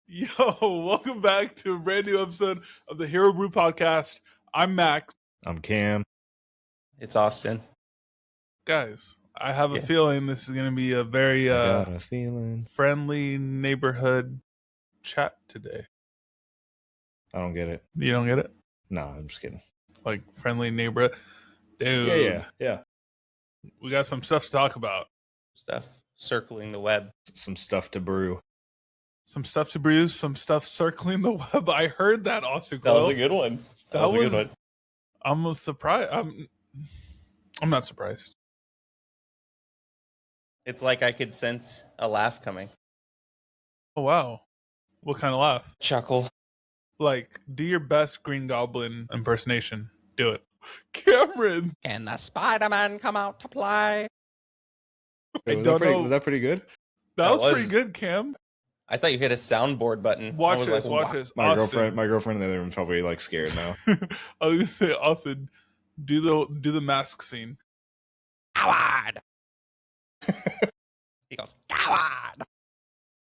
Yo, welcome back to a brand new episode of the Hero Brew Podcast. I'm Max. I'm Cam. It's Austin. Guys, I have a feeling this is going to be a very got a feeling. friendly neighborhood chat today. I don't get it. You don't get it? No, I'm just kidding. Like friendly neighborhood? Dude. Yeah. We got some stuff to talk about. Stuff circling the web. Some stuff to brew. Some stuff to brew, some stuff circling the web. I heard that, Austin. That was a good one. That was a good one. I'm almost surprised. I'm not surprised. It's like I could sense a laugh coming. Oh, wow. What kind of laugh? Chuckle. Like, do your best Green Goblin impersonation. Do it. Cameron! Can the Spider-Man come out to play? Wait, was that pretty good? That was pretty good, Cam. I thought you hit a soundboard button. Watch this. My girlfriend in the other room is probably like scared now. I was gonna say, Austin, do the mask scene. Coward! He goes, coward!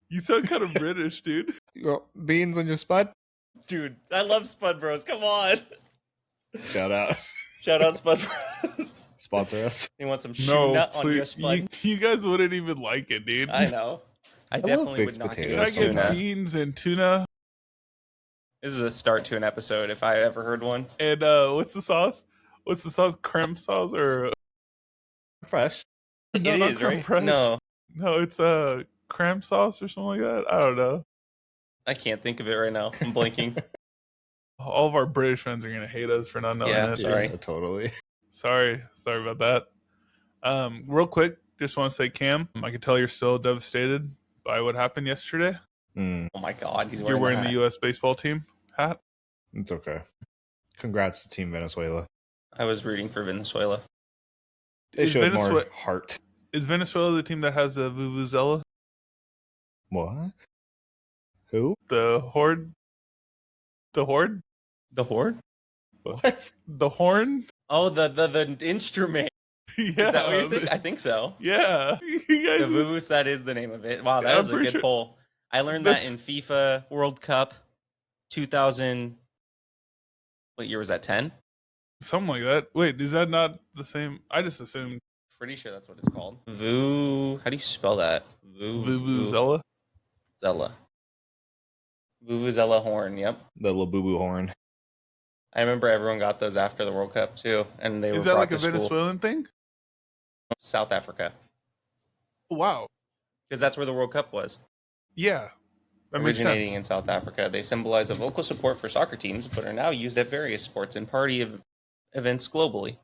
You sound kind of British, dude. You got beans on your spud? Dude, I love Spud Bros. Come on. Shout out. Shout out Spud Bros. Sponsor us. You want some shoe nut on your spud? You guys wouldn't even like it, dude. I know. I definitely would not Can I get beans and tuna? This is a start to an episode if I ever heard one. And what's the sauce? What's the sauce? Creme sauce or fresh? No, it is, right? Fresh. No, it's creme sauce or something like that. I don't know. I can't think of it right now. I'm blinking. All of our British friends are gonna hate us for not knowing that. Sorry. Yeah, totally. Sorry about that. Real quick, just want to say, Cam, I can tell you're still devastated by what happened yesterday. Oh my God, you're wearing the U.S. baseball team hat. It's okay. Congrats to Team Venezuela. I was rooting for Venezuela. They showed more heart. Is Venezuela the team that has a vuvuzela? What? Who? The Horde? The Horde? The Horde? What? The horn? Oh, the instrument. Yeah. Is that what you're saying? I think so. Yeah. The Vuvus, that is the name of it. Wow, that was a good poll. I learned that in FIFA World Cup 2000. What year was that? 10? Something like that. Wait, is that not the same? I just assumed. Pretty sure that's what it's called. How do you spell that? Vuvuzela? Zella. Vuvuzela horn, yep. The Labubu horn. I remember everyone got those after the World Cup too, and they were. Is that like a Venezuelan thing? South Africa. Wow. Because that's where the World Cup was. Yeah. That originating in South Africa. They symbolize a vocal support for soccer teams, but are now used at various sports and party events globally.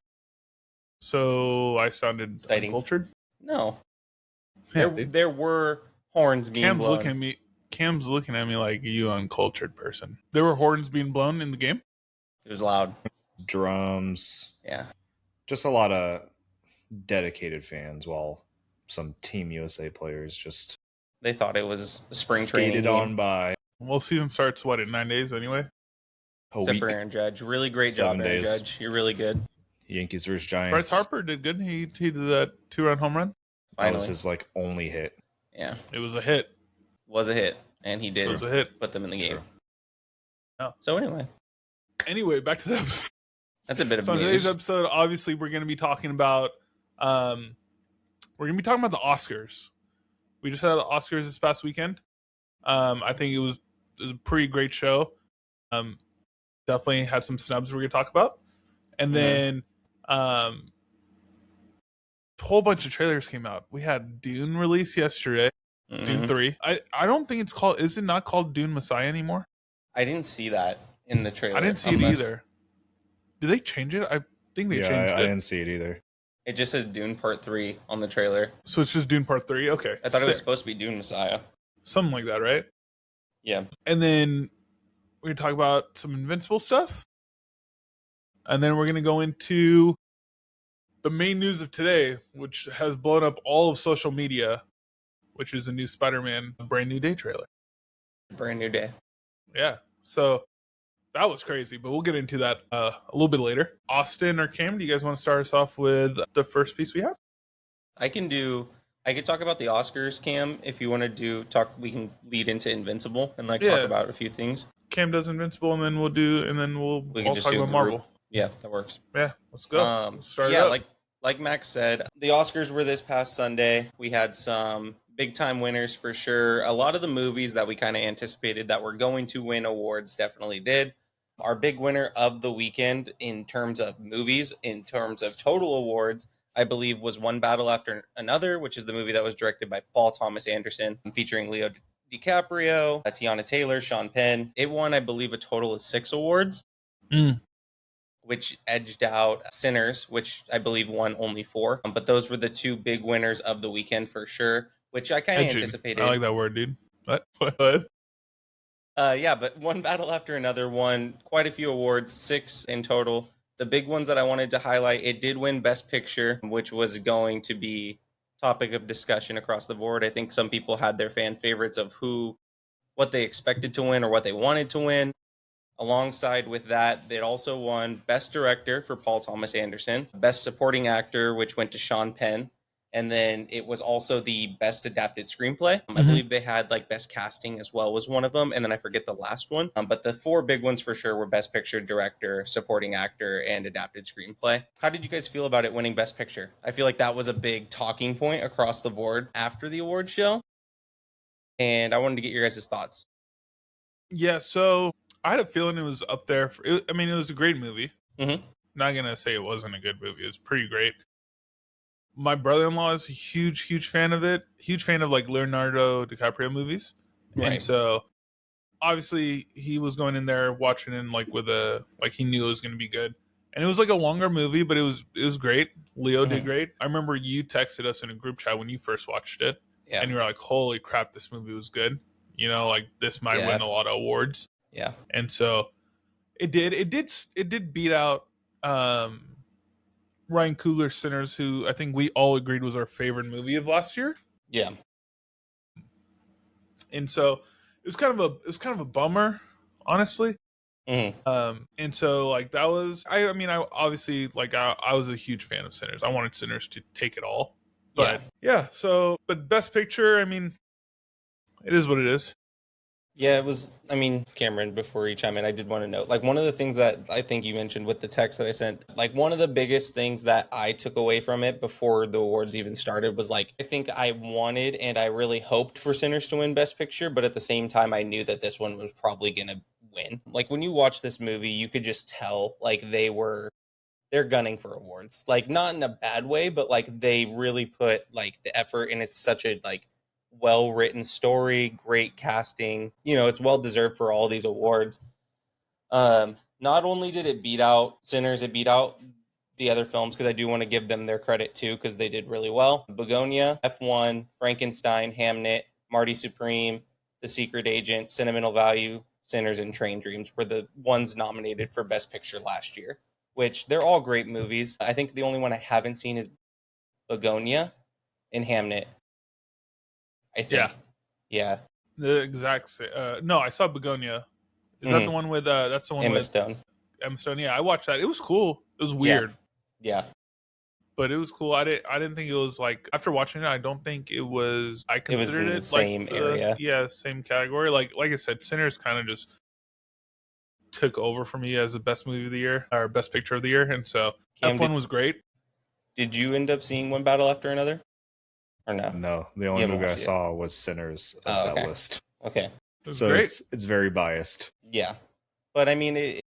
So I sounded uncultured? No. There were horns being blown. Cam's looking at me like, you uncultured person. There were horns being blown in the game? It was loud. Drums. Yeah. Just a lot of dedicated fans, while some Team USA players just... They thought it was a spring training game. On by. Well, season starts, in 9 days anyway? Except for Aaron Judge. Really great job, Aaron Judge. You're really good. Yankees versus Giants. Bryce Harper did good. He did that 2-run home run. Finally. That was his only hit. Yeah. It was a hit. Was a hit. And he did put them in the game. Sure. Yeah. So anyway, back to the episode. That's a bit of news. Today's episode, obviously, we're going to be talking about the Oscars. We just had the Oscars this past weekend. I think it was a pretty great show. Definitely had some snubs we're going to talk about. And then a whole bunch of trailers came out. We had Dune release yesterday. Dune 3. I don't think it's called... Is it not called Dune Messiah anymore? I didn't see that in the trailer. I didn't see it either. Did they change it? I think they changed it. I didn't see it either. It just says Dune Part 3 on the trailer. So it's just Dune Part 3? Okay. I thought it was supposed to be Dune Messiah. Something like that, right? Yeah. And then we're going to talk about some Invincible stuff. And then we're going to go into the main news of today, which has blown up all of social media, which is a new Spider-Man Brand New Day trailer. Brand New Day. Yeah. So that was crazy, but we'll get into that a little bit later. Austin or Cam, do you guys want to start us off with the first piece we have? I I could talk about the Oscars, Cam, if you want to we can lead into Invincible and talk about a few things. Cam does Invincible, and then we'll all talk about Marvel. Yeah, that works. Yeah, let's go. Start it up. Like Max said, the Oscars were this past Sunday. We had some big time winners for sure. A lot of the movies that we kind of anticipated that were going to win awards definitely did. Our big winner of the weekend in terms of movies, in terms of total awards, I believe was One Battle After Another, which is the movie that was directed by Paul Thomas Anderson, featuring Leo DiCaprio, Tiana Taylor, Sean Penn. It won, I believe, a total of 6 awards. Which edged out Sinners, which I believe won only 4. But those were the 2 big winners of the weekend for sure, which I kind of anticipated. I like that word, dude. What? Yeah, but One Battle After Another won quite a few awards, 6 in total. The big ones that I wanted to highlight, it did win Best Picture, which was going to be topic of discussion across the board. I think some people had their fan favorites of what they expected to win or what they wanted to win. Alongside with that, it also won Best Director for Paul Thomas Anderson, Best Supporting Actor, which went to Sean Penn, and then it was also the Best Adapted Screenplay. I believe they had Best Casting as well was one of them, and then I forget the last one. But the 4 big ones for sure were Best Picture, Director, Supporting Actor, and Adapted Screenplay. How did you guys feel about it winning Best Picture? I feel like that was a big talking point across the board after the award show, and I wanted to get your guys' thoughts. Yeah, so I had a feeling it was up there. It was a great movie. Not going to say it wasn't a good movie. It was pretty great. My brother-in-law is a huge fan of it. Huge fan of Leonardo DiCaprio movies. Right. And so obviously he was going in there watching it with he knew it was going to be good. And it was a longer movie, but it was great. Leo did great. I remember you texted us in a group chat when you first watched it. Yeah. And you were like, holy crap, this movie was good. This might win a lot of awards. Yeah. And so it did beat out Ryan Coogler's Sinners, who I think we all agreed was our favorite movie of last year. Yeah. And so it was kind of a bummer, honestly. And so that was I obviously I was a huge fan of Sinners. I wanted Sinners to take it all. But but Best Picture, it is what it is. Yeah, it was, Cameron, before you chime in, I did want to note, one of the things that I think you mentioned with the text that I sent, one of the biggest things that I took away from it before the awards even started was, I think I wanted and I really hoped for Sinners to win Best Picture, but at the same time, I knew that this one was probably going to win. When you watch this movie, you could just tell, they're gunning for awards. Not in a bad way, but, they really put, the effort, and it's such a, well-written story, great casting. It's well-deserved for all these awards. Not only did it beat out Sinners, it beat out the other films, because I do want to give them their credit, too, because they did really well. Begonia, F1, Frankenstein, Hamnet, Marty Supreme, The Secret Agent, Sentimental Value, Sinners, and Train Dreams were the ones nominated for Best Picture last year, which they're all great movies. I think the only one I haven't seen is Begonia and Hamnet. I think. Yeah. The exact same. No, I saw Begonia. Is that the one with that's the one Emma Stone? Emma Stone. Yeah, I watched that. It was cool. It was weird. Yeah. But it was cool. I didn't think it was after watching it, I don't think it was. I considered it was in the same area. Yeah, same category. Like I said, Sinners kind of just took over for me as the best movie of the year or best picture of the year, and so F1 was great. Did you end up seeing One Battle After Another? Or no? No, the only movie I saw was Sinners on that list. Okay. So great. It's very biased. Yeah. But in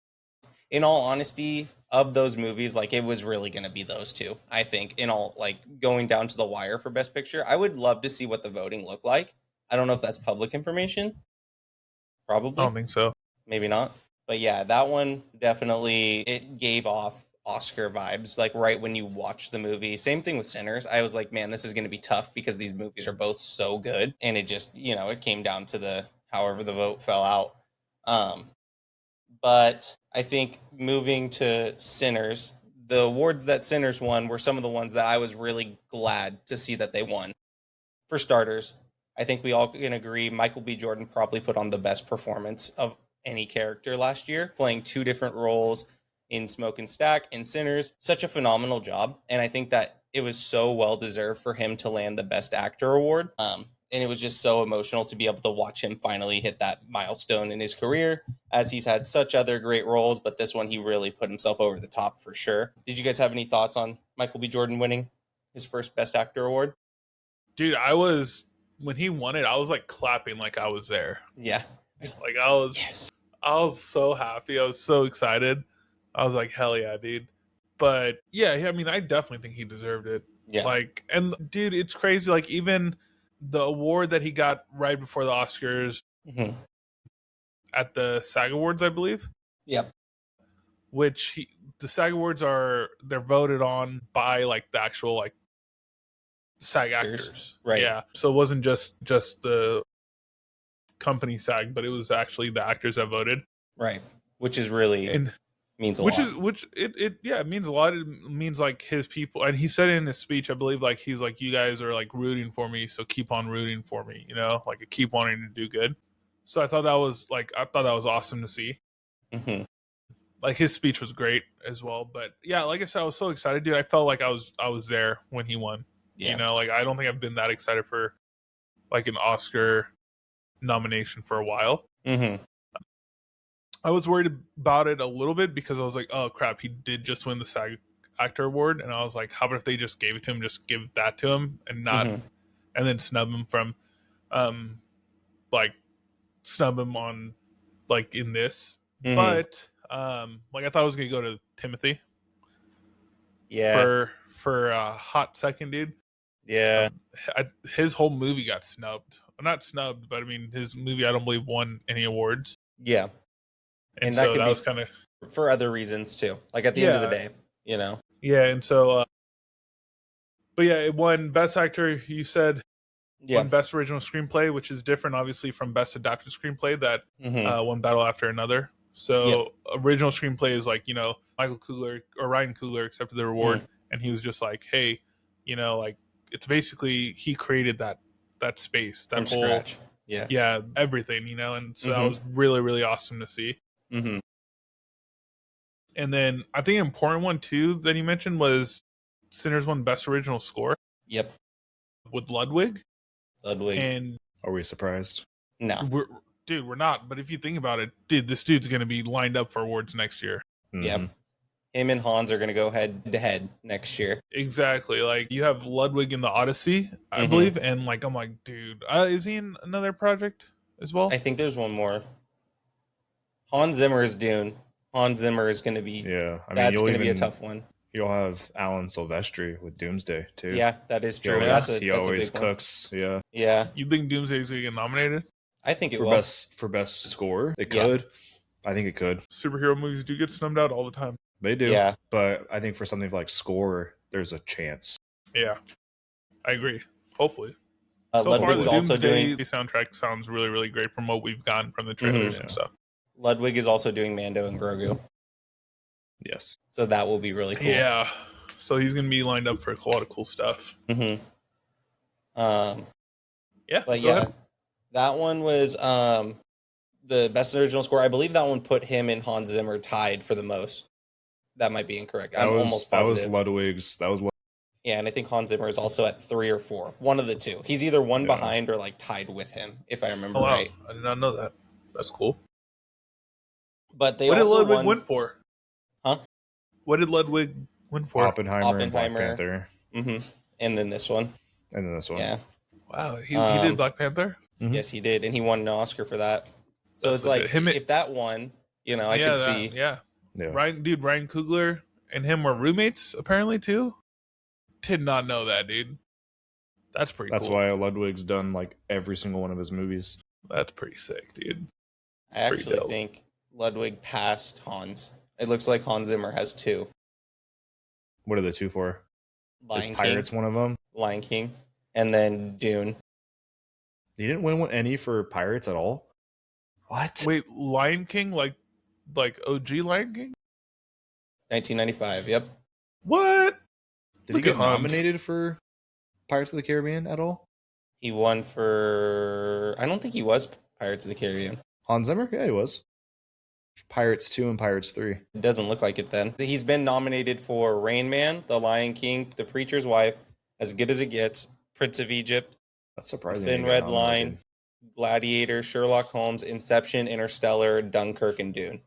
all honesty, of those movies, it was really going to be those two, I think, in all, going down to the wire for Best Picture. I would love to see what the voting looked like. I don't know if that's public information. Probably. I don't think so. Maybe not. But yeah, that one definitely, it gave off Oscar vibes, right when you watch the movie. Same thing with Sinners. I was like, man, this is going to be tough because these movies are both so good. And it just, it came down to however the vote fell out. But I think moving to Sinners, the awards that Sinners won were some of the ones that I was really glad to see that they won. For starters, I think we all can agree Michael B. Jordan probably put on the best performance of any character last year, playing 2 different roles in Smoke and Stack and Sinners. Such a phenomenal job. And I think that it was so well deserved for him to land the Best Actor award. And it was just so emotional to be able to watch him finally hit that milestone in his career, as he's had such other great roles, but this one he really put himself over the top for sure. Did you guys have any thoughts on Michael B. Jordan winning his first Best Actor award? Dude, when he won it, I was like clapping like I was there. Yeah. Like I was so happy. I was so excited. I was like, hell yeah, dude. But yeah, I mean, I definitely think he deserved it. Yeah. Like, and dude, it's crazy. Like, even the award that he got right before the Oscars at the SAG Awards, I believe. Yep. Which the SAG Awards they're voted on by like the actual like SAG actors. Right. Yeah. So it wasn't just the company SAG, but it was actually the actors that voted. Right. Which is really means a lot. It means a lot. It means like his people, and he said in his speech, I believe, like he's like, you guys are like rooting for me, so keep on rooting for me, you know, like I keep wanting to do good. So I thought that was awesome to see. Mm-hmm. Like his speech was great as well. But yeah, like I said, I was so excited, dude. I felt like I was there when he won. Yeah. You know, like I don't think I've been that excited for like an Oscar nomination for a while. Mm-hmm. I was worried about it a little bit because I was like, oh crap, he did just win the SAG Actor Award, and I was like, how about if they just gave it to him, just give that to him, and not, and then snub him from, like snub him on, like in this, but like I thought it was gonna go to Timothy, for a hot second, dude. Yeah, his whole movie got snubbed, not snubbed, but I mean his movie I don't believe won any awards. Yeah. And so that was kind of for other reasons too. Like at the end of the day, you know. Yeah, and so, but yeah, it won Best Actor. You said won Best Original Screenplay, which is different, obviously, from Best Adapted Screenplay that one battle after another. So original screenplay is like, you know, Michael Coogler or Ryan Coogler accepted the award, and he was just like, hey, you know, like it's basically he created that space, that from whole scratch. Yeah, everything, you know, and so that was really, really awesome to see. Mm-hmm. And then I think an important one too that you mentioned was Sinners won Best Original Score. Yep. With Ludwig. And are we surprised? No. We're not. But if you think about it, dude, this dude's going to be lined up for awards next year. Mm-hmm. Yep. Him and Hans are going to go head to head next year. Exactly. Like you have Ludwig in the Odyssey, I believe. And like, I'm like, dude, is he in another project as well? I think there's one more. Hans Zimmer is Dune. Hans Zimmer is going to be. Yeah, I mean, that's going to be a tough one. You'll have Alan Silvestri with Doomsday too. Yeah, that is true. He always cooks. Yeah. Yeah. You think Doomsday is going to get nominated? I think it will. For best score, it could. I think it could. Superhero movies do get snubbed out all the time. They do. Yeah. But I think for something like score, there's a chance. Yeah, I agree. Hopefully. So far, the Doomsday soundtrack sounds really, really great from what we've gotten from the trailers and stuff. Ludwig is also doing Mando and Grogu. Yes. So that will be really cool. Yeah. So he's going to be lined up for a lot of cool stuff. Mm-hmm. Yeah. But yeah, that one was the best original score. I believe that one put him and Hans Zimmer tied for the most. That might be incorrect. I'm almost positive. That was Ludwig's. Yeah, and I think Hans Zimmer is also at 3 or 4. One of the two. He's either one behind or like tied with him, if I remember right. I did not know that. That's cool. But they what also did Ludwig win for? Huh? What did Ludwig win for? Oppenheimer. And Black Panther. Mm-hmm. And then this one. Yeah. Wow, he did Black Panther? Mm-hmm. Yes, he did, and he won an Oscar for that. So it's like, if that won, you know, I could see. Yeah. Ryan Coogler and him were roommates, apparently, too. Did not know that, dude. That's pretty cool. That's why Ludwig's done, like, every single one of his movies. That's pretty sick, dude. I actually think Ludwig passed Hans. It looks like Hans Zimmer has 2. What are the 2 for? Lion King. Pirates one of them? Lion King. And then Dune. He didn't win any for Pirates at all? What? Wait, Lion King? Like OG Lion King? 1995, yep. What? Did he get nominated for Pirates of the Caribbean at all? He won for... I don't think he was Pirates of the Caribbean. Hans Zimmer? Yeah, he was. Pirates 2 and Pirates 3. It doesn't look like it then. He's been nominated for Rain Man, The Lion King, The Preacher's Wife, As Good as It Gets, Prince of Egypt, That's surprising. Thin Red Line, Gladiator, Sherlock Holmes, Inception, Interstellar, Dunkirk, and Dune.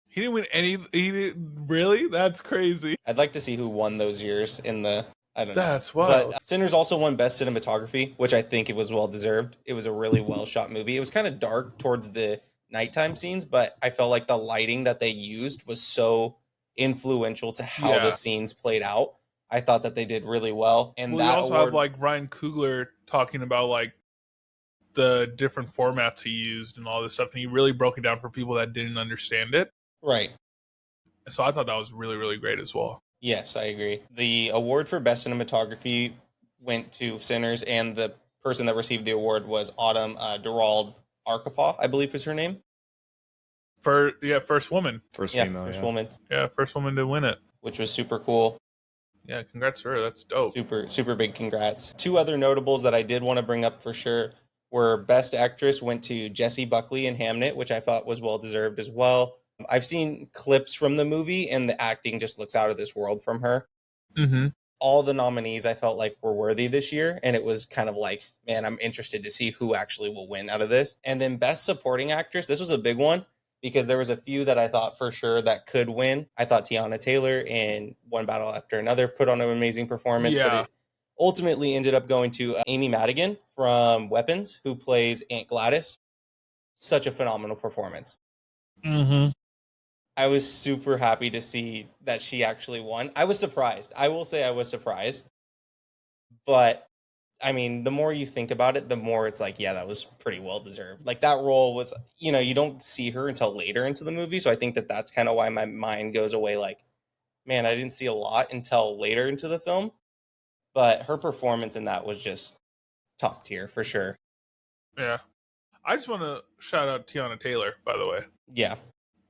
He didn't win any. He didn't, really? That's crazy. I'd like to see who won those years in the... I don't know. That's wild. But Sinners also won Best Cinematography, which I think it was well-deserved. It was a really well-shot movie. It was kind of dark towards the nighttime scenes, but I felt like the lighting that they used was so influential to how the scenes played out. I thought that they did really well. And well, you also have like Ryan Coogler talking about like the different formats he used and all this stuff, and he really broke it down for people that didn't understand it. Right. So I thought that was really, really great as well. Yes, I agree. The award for Best Cinematography went to Sinners, and the person that received the award was Autumn Durald Arkapaw, I believe is her name. First woman. First female. First woman. Yeah, first woman to win it. Which was super cool. Yeah, congrats to her. That's dope. Super big congrats. Two other notables that I did want to bring up for sure were Best Actress went to Jessie Buckley in Hamnet, which I thought was well-deserved as well. I've seen clips from the movie, and the acting just looks out of this world from her. Mm-hmm. All the nominees I felt like were worthy this year, and it was kind of like, man, I'm interested to see who actually will win out of this. And then Best Supporting Actress, this was a big one because there was a few that I thought for sure that could win. I thought Tiana Taylor in One Battle After Another put on an amazing performance, but it ultimately ended up going to Amy Madigan from Weapons, who plays Aunt Gladys. Such a phenomenal performance. Mm-hmm. I was super happy to see that she actually won. I was surprised. I will say I was surprised. But, I mean, the more you think about it, the more it's like, yeah, that was pretty well deserved. Like, that role was, you don't see her until later into the movie. So I think that that's kind of why my mind goes away like, man, I didn't see a lot until later into the film. But her performance in that was just top tier for sure. Yeah. I just want to shout out Tiana Taylor, by the way. Yeah.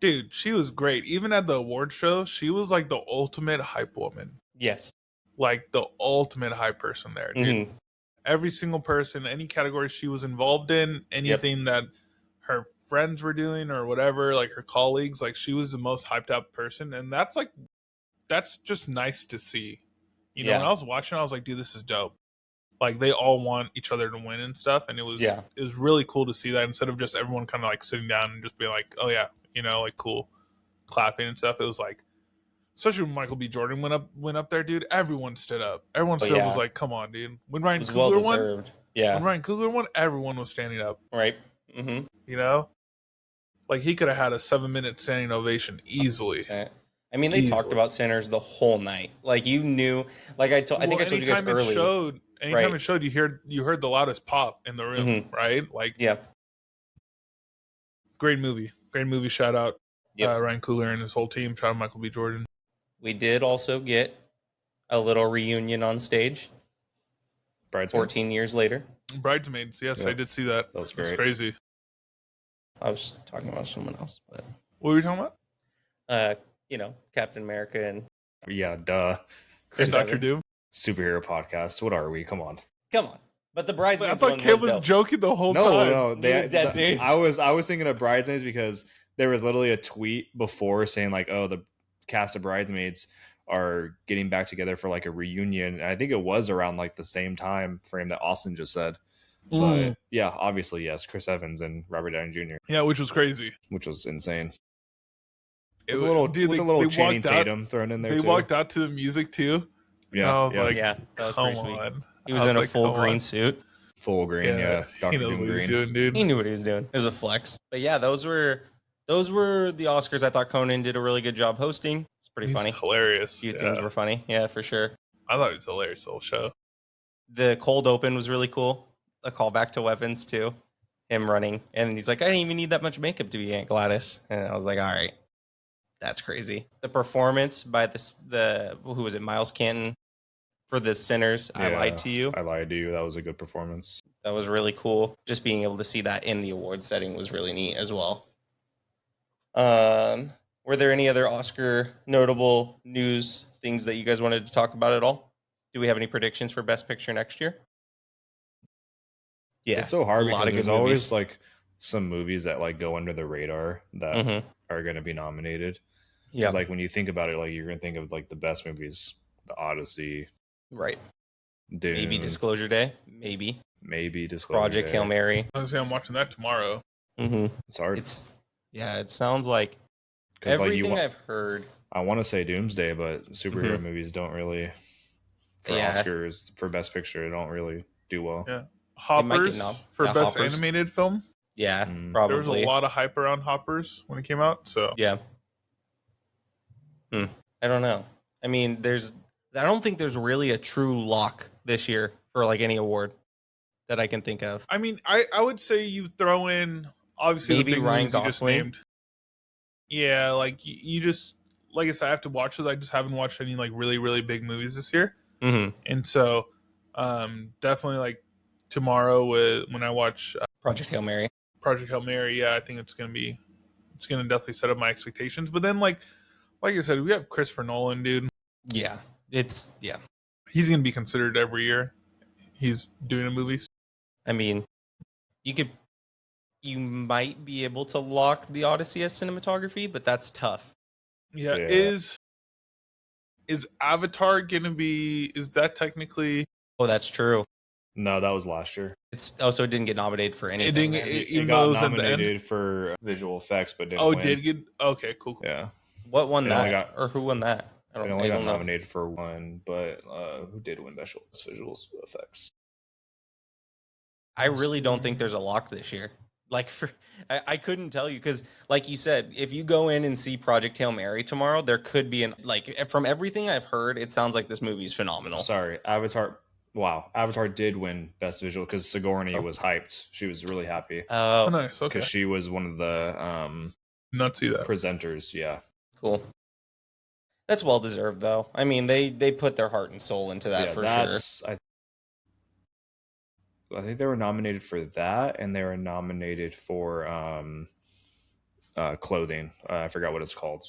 Dude, she was great. Even at the award show, she was like the ultimate hype woman. Yes. Like the ultimate hype person there, dude. Mm-hmm. Every single person, any category she was involved in, anything that her friends were doing or whatever, like her colleagues, like she was the most hyped up person. And that's just nice to see. You know, when I was watching, I was like, dude, this is dope. Like they all want each other to win and stuff. And it was really cool to see that instead of just everyone kind of like sitting down and just being like, oh yeah, like cool, clapping and stuff. It was like, especially when Michael B. Jordan went up there, dude. Everyone stood up. Everyone stood up was like, come on, dude. When Ryan Coogler won, everyone was standing up. Right. Mm-hmm. You know, like he could have had a 7-minute standing ovation easily. 100%. I mean, they talked about Sinners the whole night. Like you knew, like I think I told you guys early. Anytime it showed, you heard the loudest pop in the room, right? Like, great movie. Shout out Ryan Coogler and his whole team. Shout out Michael B. Jordan. We did also get a little reunion on stage. Bridesmaids. 14 years later. Bridesmaids. Yes, I did see that. That was great. That's crazy. I was talking about someone else, but what were you talking about? Captain America and duh. Chris Dr. Doom. Superhero podcast. What are we? Come on. But the Bridesmaids. I thought Kim was joking the whole time. No, he was dead serious. I was thinking of Bridesmaids because there was literally a tweet before saying like, oh, the cast of Bridesmaids are getting back together for like a reunion. And I think it was around like the same time frame that Austin just said. But yeah, obviously yes, Chris Evans and Robert Downey Jr. Yeah, which was crazy. Which was insane. With a little Channing Tatum thrown in there. They walked out to the music too. Yeah, I was like, that was come pretty sweet. on. He was in a full green suit. Full green, yeah. He knows what he's doing, dude. He knew what he was doing. It was a flex. But yeah, those were the Oscars. I thought Conan did a really good job hosting. It's pretty funny. Hilarious. A few things were funny. Yeah, for sure. I thought it was hilarious, the whole show. The cold open was really cool. A callback to Weapons too. Him running. And he's like, I didn't even need that much makeup to be Aunt Gladys. And I was like, all right. That's crazy. The performance by who was it, Miles Canton for the Sinners, I Lied to You. I Lied to You. That was a good performance. That was really cool. Just being able to see that in the award setting was really neat as well. Were there any other Oscar notable news things that you guys wanted to talk about at all? Do we have any predictions for Best Picture next year? Yeah, it's so hard because there's always like some movies that like go under the radar that are going to be nominated. Yeah, Because like when you think about it, like you're going to think of like the best movies, The Odyssey, right. Dune, Maybe Disclosure Day. Maybe Disclosure Project Day. Hail Mary. Honestly, I'm watching that tomorrow. It's hard. It sounds like 'Cause, like, everything I've heard. I want to say Doomsday, but superhero movies don't really, for Oscars, for Best Picture, they don't really do well. Yeah. Hoppers for Best Hoppers. Animated Film. Yeah, probably. There was a lot of hype around Hoppers when it came out. So yeah. I don't know. I mean, I don't think there's really a true lock this year for like any award that I can think of. I mean, I would say you throw in obviously maybe the big Ryan movies you just Gosling. named. Yeah, like you just, like I said, I have to watch those. I just haven't watched any like really, really big movies this year. And so definitely like tomorrow when I watch Project Hail Mary. Yeah, I think it's gonna definitely set up my expectations. But then like I said, we have Christopher Nolan, dude. Yeah, He's gonna be considered every year he's doing a movie. I mean, you might be able to lock the Odyssey as cinematography, but that's tough. Yeah. Is Avatar gonna be? Is that technically? Oh, that's true. No, that was last year. So it didn't get nominated for anything. It got nominated for visual effects, but didn't win. Did get? Okay, cool. Yeah. What won that? Or who won that? I only got nominated for one, but who did win best visual effects? I really don't think there's a lock this year. Like I couldn't tell you because, like you said, if you go in and see Project Hail Mary tomorrow, there could be from everything I've heard, it sounds like this movie is phenomenal. Sorry, Avatar. Wow, Avatar did win best visual because Sigourney was hyped. She was really happy. Oh, nice. Okay, because she was one of the not see that presenters. Yeah, cool. That's well deserved, though. I mean, they put their heart and soul into that for sure. I think they were nominated for that, and they were nominated for clothing. I forgot what it's called.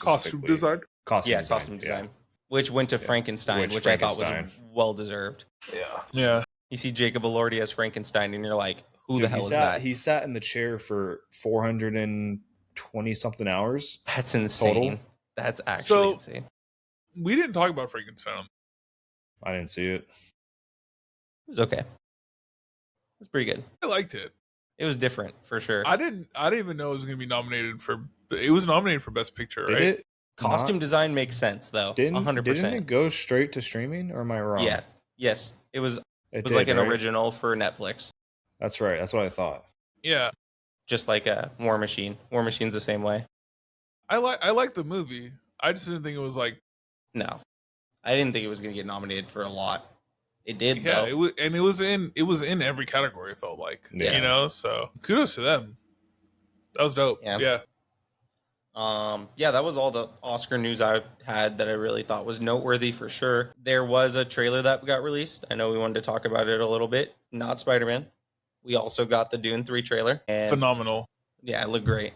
Costume design. Costume design. Which went to Frankenstein, which I thought was well deserved. Yeah. You see Jacob Elordi as Frankenstein, and you're like, "Who the hell is that?" He sat in the chair for 420 something hours. That's insane. Total. That's actually insane. We didn't talk about Frankenstein. I didn't see it. It was okay. It was pretty good. I liked it. It was different for sure. I didn't even know it was going to be nominated for. It was nominated for Best Picture, right? Did it? Costume design makes sense though. 100%. Didn't it go straight to streaming, or am I wrong? Yeah. Yes. It was like an original for Netflix. That's right. That's what I thought. Yeah. Just like a War Machine. War Machine's the same way. I like the movie. I just didn't think it was like. No, I didn't think it was going to get nominated for a lot. It did. Yeah, though. It was in every category. It felt like So kudos to them. That was dope. Yeah. That was all the Oscar news I had that I really thought was noteworthy for sure. There was a trailer that got released. I know we wanted to talk about it a little bit. Not Spider-Man. We also got the Dune 3 trailer. And phenomenal. Yeah, it looked great.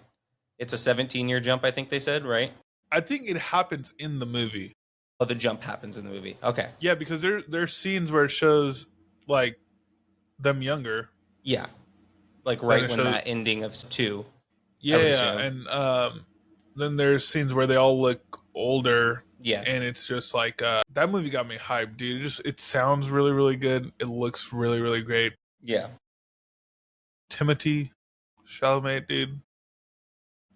It's a 17-year jump, I think they said, right? I think it happens in the movie. Oh, the jump happens in the movie. Okay. Yeah, because there's scenes where it shows like them younger. Yeah. Like right when that ending of 2. Yeah, and then there's scenes where they all look older. Yeah. And it's just like that movie got me hyped, dude. It sounds really, really good. It looks really, really great. Yeah. Timothée Chalamet, dude.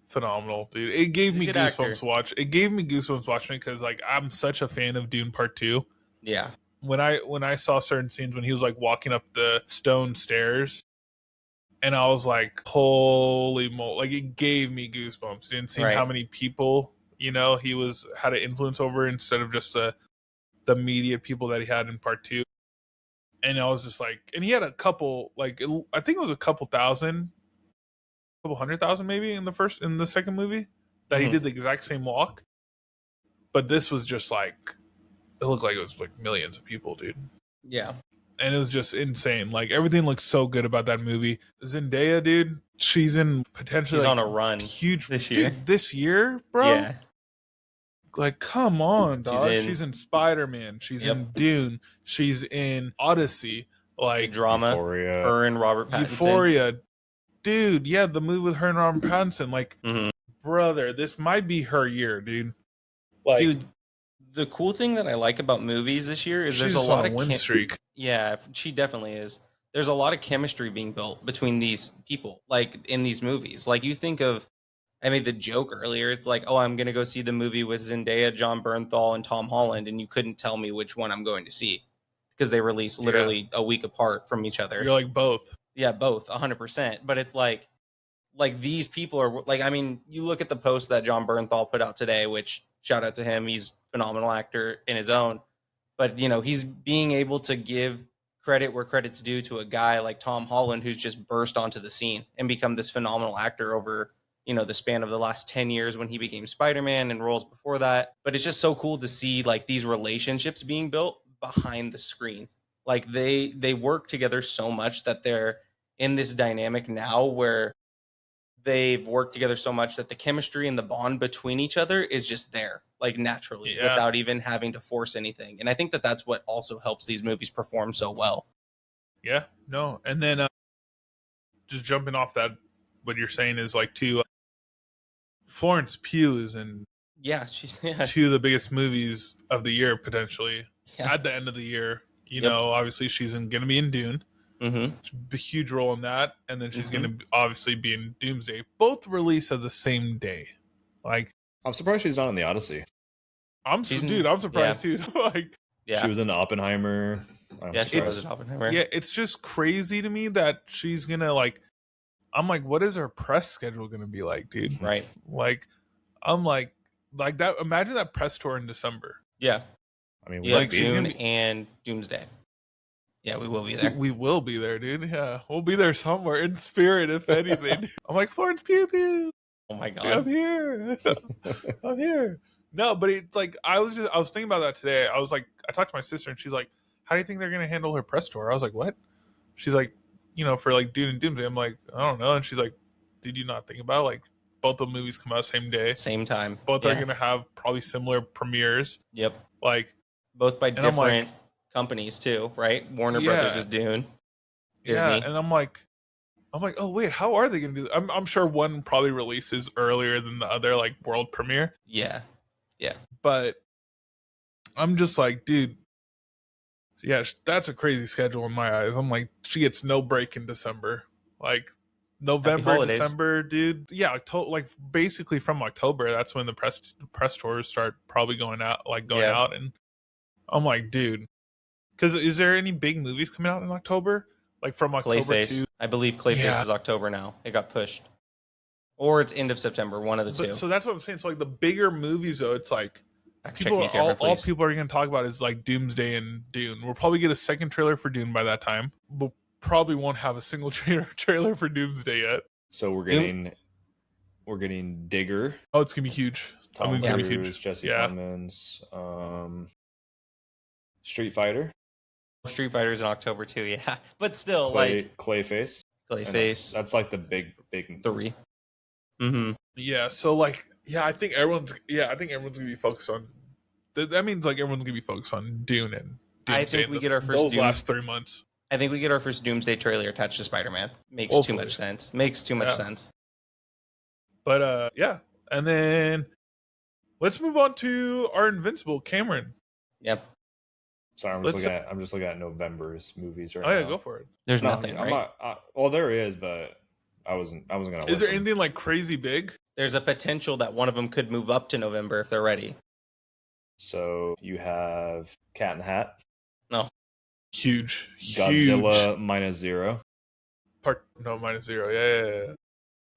Phenomenal, dude. It gave me goosebumps It gave me goosebumps watching it because like I'm such a fan of Dune Part 2. Yeah. When I saw certain scenes when he was like walking up the stone stairs, and I was like, holy moly, like it gave me goosebumps. Didn't see how many people, he had an influence over instead of just the immediate people that he had in Part 2. And I was just like, and he had a couple, like I think it was a couple thousand, couple 100,000 maybe in the second movie that he did the exact same walk. But this was just like, it looked like it was like millions of people, dude. Yeah. And it was just insane. Like everything looks so good about that movie. Zendaya, dude, she's in potentially on a run huge this year. Dude, this year, bro. Yeah. Like, come on, dog. She's in Spider-Man. She's in Dune. She's in Odyssey. Like drama. Euphoria. Her and Robert Pattinson. Euphoria. dude, yeah, the movie with her and Robert Pattinson, like, brother, this might be her year, dude. Like, dude, the cool thing that I like about movies this year is there's a lot of win streak. Yeah, she definitely is. There's a lot of chemistry being built between these people, like in these movies. Like you think of, I made the joke earlier. It's like, oh, I'm gonna go see the movie with Zendaya, John Bernthal, and Tom Holland, and you couldn't tell me which one I'm going to see because they released literally a week apart from each other. You're like both. Yeah, both, 100%. But it's like these people are like, I mean, you look at the post that John Bernthal put out today, which shout out to him. He's a phenomenal actor in his own. But, you know, he's being able to give credit where credit's due to a guy like Tom Holland, who's just burst onto the scene and become this phenomenal actor over, you know, the span of the last 10 years when he became Spider-Man and roles before that. But it's just so cool to see like these relationships being built behind the screen. Like they work together so much that they're in this dynamic now where they've worked together so much that the chemistry and the bond between each other is just there, like naturally, without even having to force anything. And I think that that's what also helps these movies perform so well. Yeah, no. And then just jumping off that, what you're saying is like Florence Pugh is in she's two of the biggest movies of the year, potentially, at the end of the year. You know, obviously she's going to be in Dune. A huge role in that, and then she's going to obviously be in Doomsday. Both released at the same day. Like, I'm surprised she's not in the Odyssey. I'm surprised too. Like, she was in Oppenheimer. She was in Oppenheimer. Yeah, it's just crazy to me that she's gonna like. I'm like, what is her press schedule gonna be like, dude? Right. Like, I'm like that. Imagine that press tour in December. Yeah. I mean, like Dune and Doomsday. Yeah, we will be there. We will be there, dude. Yeah, we'll be there somewhere in spirit, if anything. I'm like, Florence Pugh. Oh my god, dude, I'm here. I'm here. No, but it's like I was thinking about that today. I was like, I talked to my sister, and she's like, "How do you think they're gonna handle her press tour?" I was like, "What?" She's like, "You know, for like Dune and Doomsday." I'm like, "I don't know." And she's like, "Did you not think about it? Like both the movies come out same day, same time? Both are gonna have probably similar premieres. Yep. Like both by different companies too, right? Warner Brothers is Dune. Disney. Yeah, and I'm like, oh wait, how are they gonna do that? I'm sure one probably releases earlier than the other, like world premiere. Yeah. But I'm just like, dude, yeah, that's a crazy schedule in my eyes. I'm like, she gets no break in December, like November, December, dude. Yeah, like basically from October, that's when the press tours start probably going out, and I'm like, dude. Because is there any big movies coming out in October? Like from October Clayface. I believe Clayface is October now. It got pushed. Or it's end of September, one of the two. So that's what I'm saying. So like the bigger movies, though, it's like all people are going to talk about is like Doomsday and Dune. We'll probably get a second trailer for Dune by that time. We'll probably won't have a single trailer for Doomsday yet. So we're getting Digger. Oh, it's going to be huge. Tom Cruise, Jesse Plemons, Street Fighter. Street Fighter's in October too, yeah. But still, Clayface. That's like the big three. Yeah, so like, I think everyone's gonna be focused on. That means like everyone's gonna be focused on Dune and Doomsday. I think we get our first last 3 months. I think we get our first Doomsday trailer attached to Spider-Man. Makes too much sense. But and then let's move on to our Invincible, Cameron. Yep. Sorry, I'm just looking at November's movies right now. Oh yeah, go for it. There's nothing, right? Well, there is, but I wasn't gonna. Is there anything like crazy big? There's a potential that one of them could move up to November if they're ready. So you have Cat in the Hat. No. Huge. Godzilla -0. -0. Yeah.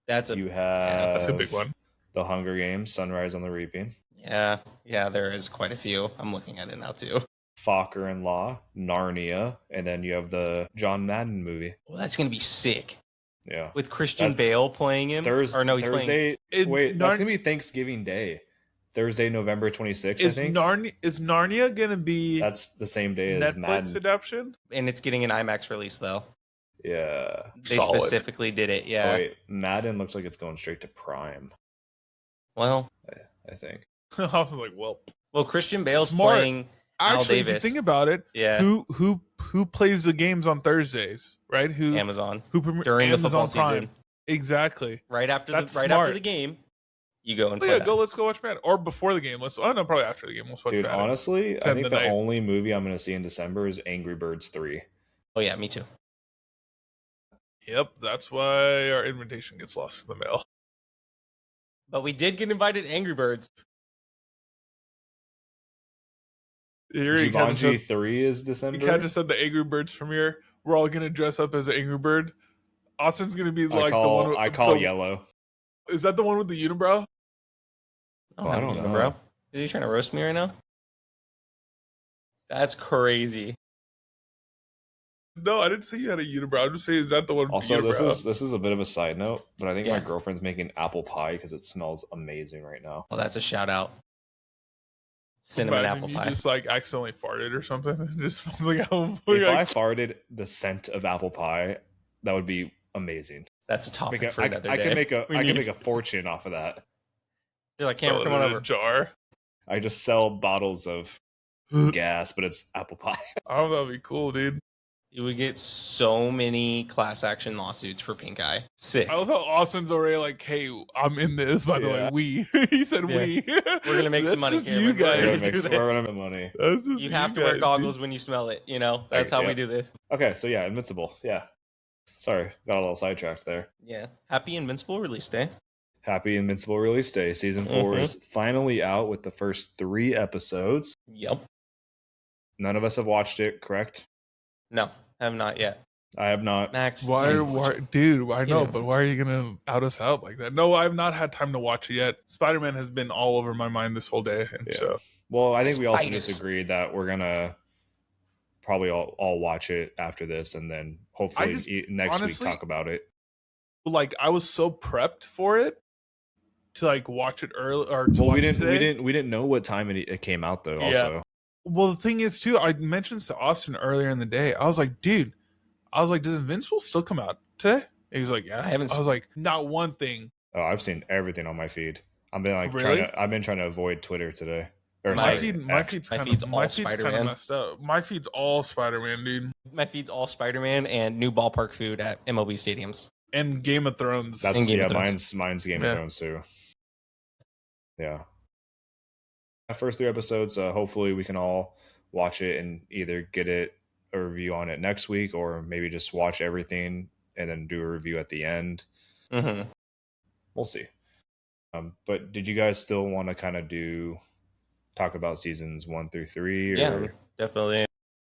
That's a big one. The Hunger Games, Sunrise on the Reaping. Yeah, there is quite a few. I'm looking at it now too. Fokker in Law, Narnia, and then you have the John Madden movie. Well, that's gonna be sick. Yeah, with Christian Bale playing him. He's Thursday. playing. That's gonna be Thanksgiving Day. Thursday, November 26th. Is Narnia gonna be? That's the same day as Netflix Madden. adaptation, and it's getting an IMAX release though. Yeah, they specifically did it. Yeah. Oh, wait, Madden looks like it's going straight to Prime. Well, I think. I was like, well, Christian Bale's playing. Actually, if you think about it, who plays the games on Thursdays, right? Amazon. During the football season. Exactly. Right after That's after the smart. game, you go and Oh, play yeah, that. let's go watch Madden. Or before the game. No, probably after the game. Let's watch Dude, Madden. honestly, I 10 think the the night. only movie I'm going to see in December is Angry Birds 3. Oh yeah, me too. Yep, that's why our invitation gets lost in the mail. But we did get invited to Angry Birds. Jumanji 3 is You December. can't just said the Angry Birds premiere. We're all gonna dress up as an Angry Bird. Austin's gonna be like the one. I call yellow. Is that the one with the unibrow? I don't know. Bro. Are you trying to roast me right now? That's crazy. No, I didn't say you had a unibrow. I'm just saying, is that the one with Also, the unibrow? this is a bit of a side note, but I think my Yeah. girlfriend's making apple pie because it smells amazing right now. Well, that's a shout out. Cinnamon Imagine apple you pie. just like accidentally farted or something. It just smells like apple pie. If I farted the scent of apple pie, that would be amazing. That's a topic Make a- for another I day. can make a We I need- can make a fortune off of that. They're like, Sell Cameron, it come on in a over. jar. I just sell bottles of gas, but it's apple pie. Oh, that'd be cool, dude. You would get so many class action lawsuits for pink eye. Sick. I love how Austin's already like, "Hey, I'm in this." By the way, Yeah. we. He said Yeah. we. We're gonna make some That's money, just Cameron. you We're guys. gonna do this. We're gonna make money. That's just You have to wear guys, goggles dude. when you smell it. You know, that's how Yeah. we do this. Okay, so yeah, Invincible. Yeah. Sorry, got a little sidetracked there. Yeah. Happy Invincible release day. Happy Invincible release day. Season 4 is finally out with the first 3 episodes. Yep. None of us have watched it, correct? No, have not yet. I have not. Max. Why, you watch it. dude? I know, Yeah. but why are you gonna out us out like that? No, I've not had time to watch it yet. Spider-Man has been all over my mind this whole day, and Yeah. so Well, I think we also Spiders. just agreed that we're gonna probably all watch it after this, and then hopefully just- next honestly, week talk about it. like I was so prepped for it to like watch it early or to Well, watch it today. we didn't know what time it came out though. Yeah. Also, Well, the thing is, too, I mentioned to Austin earlier in the day. I was like, dude, does Invincible still come out today? And he was like, yeah. I haven't I was like, not one thing. oh, I've seen everything on my feed. I've been like Really? I've been trying to avoid Twitter today. Or My sorry, feed's My kind feed's of all Spider-Man. messed up. My feed's all Spider-Man, dude, My feed's all Spider-Man and new ballpark food at MLB stadiums. and Game of Thrones. That's In Game of Thrones. mine's Game Yeah. of Thrones too. Yeah. The first 3 episodes, hopefully we can all watch it and either get a review on it next week, or maybe just watch everything and then do a review at the end. Mm-hmm. We'll see. But did you guys still want to kind of talk about seasons 1 through 3? Or? Yeah, definitely.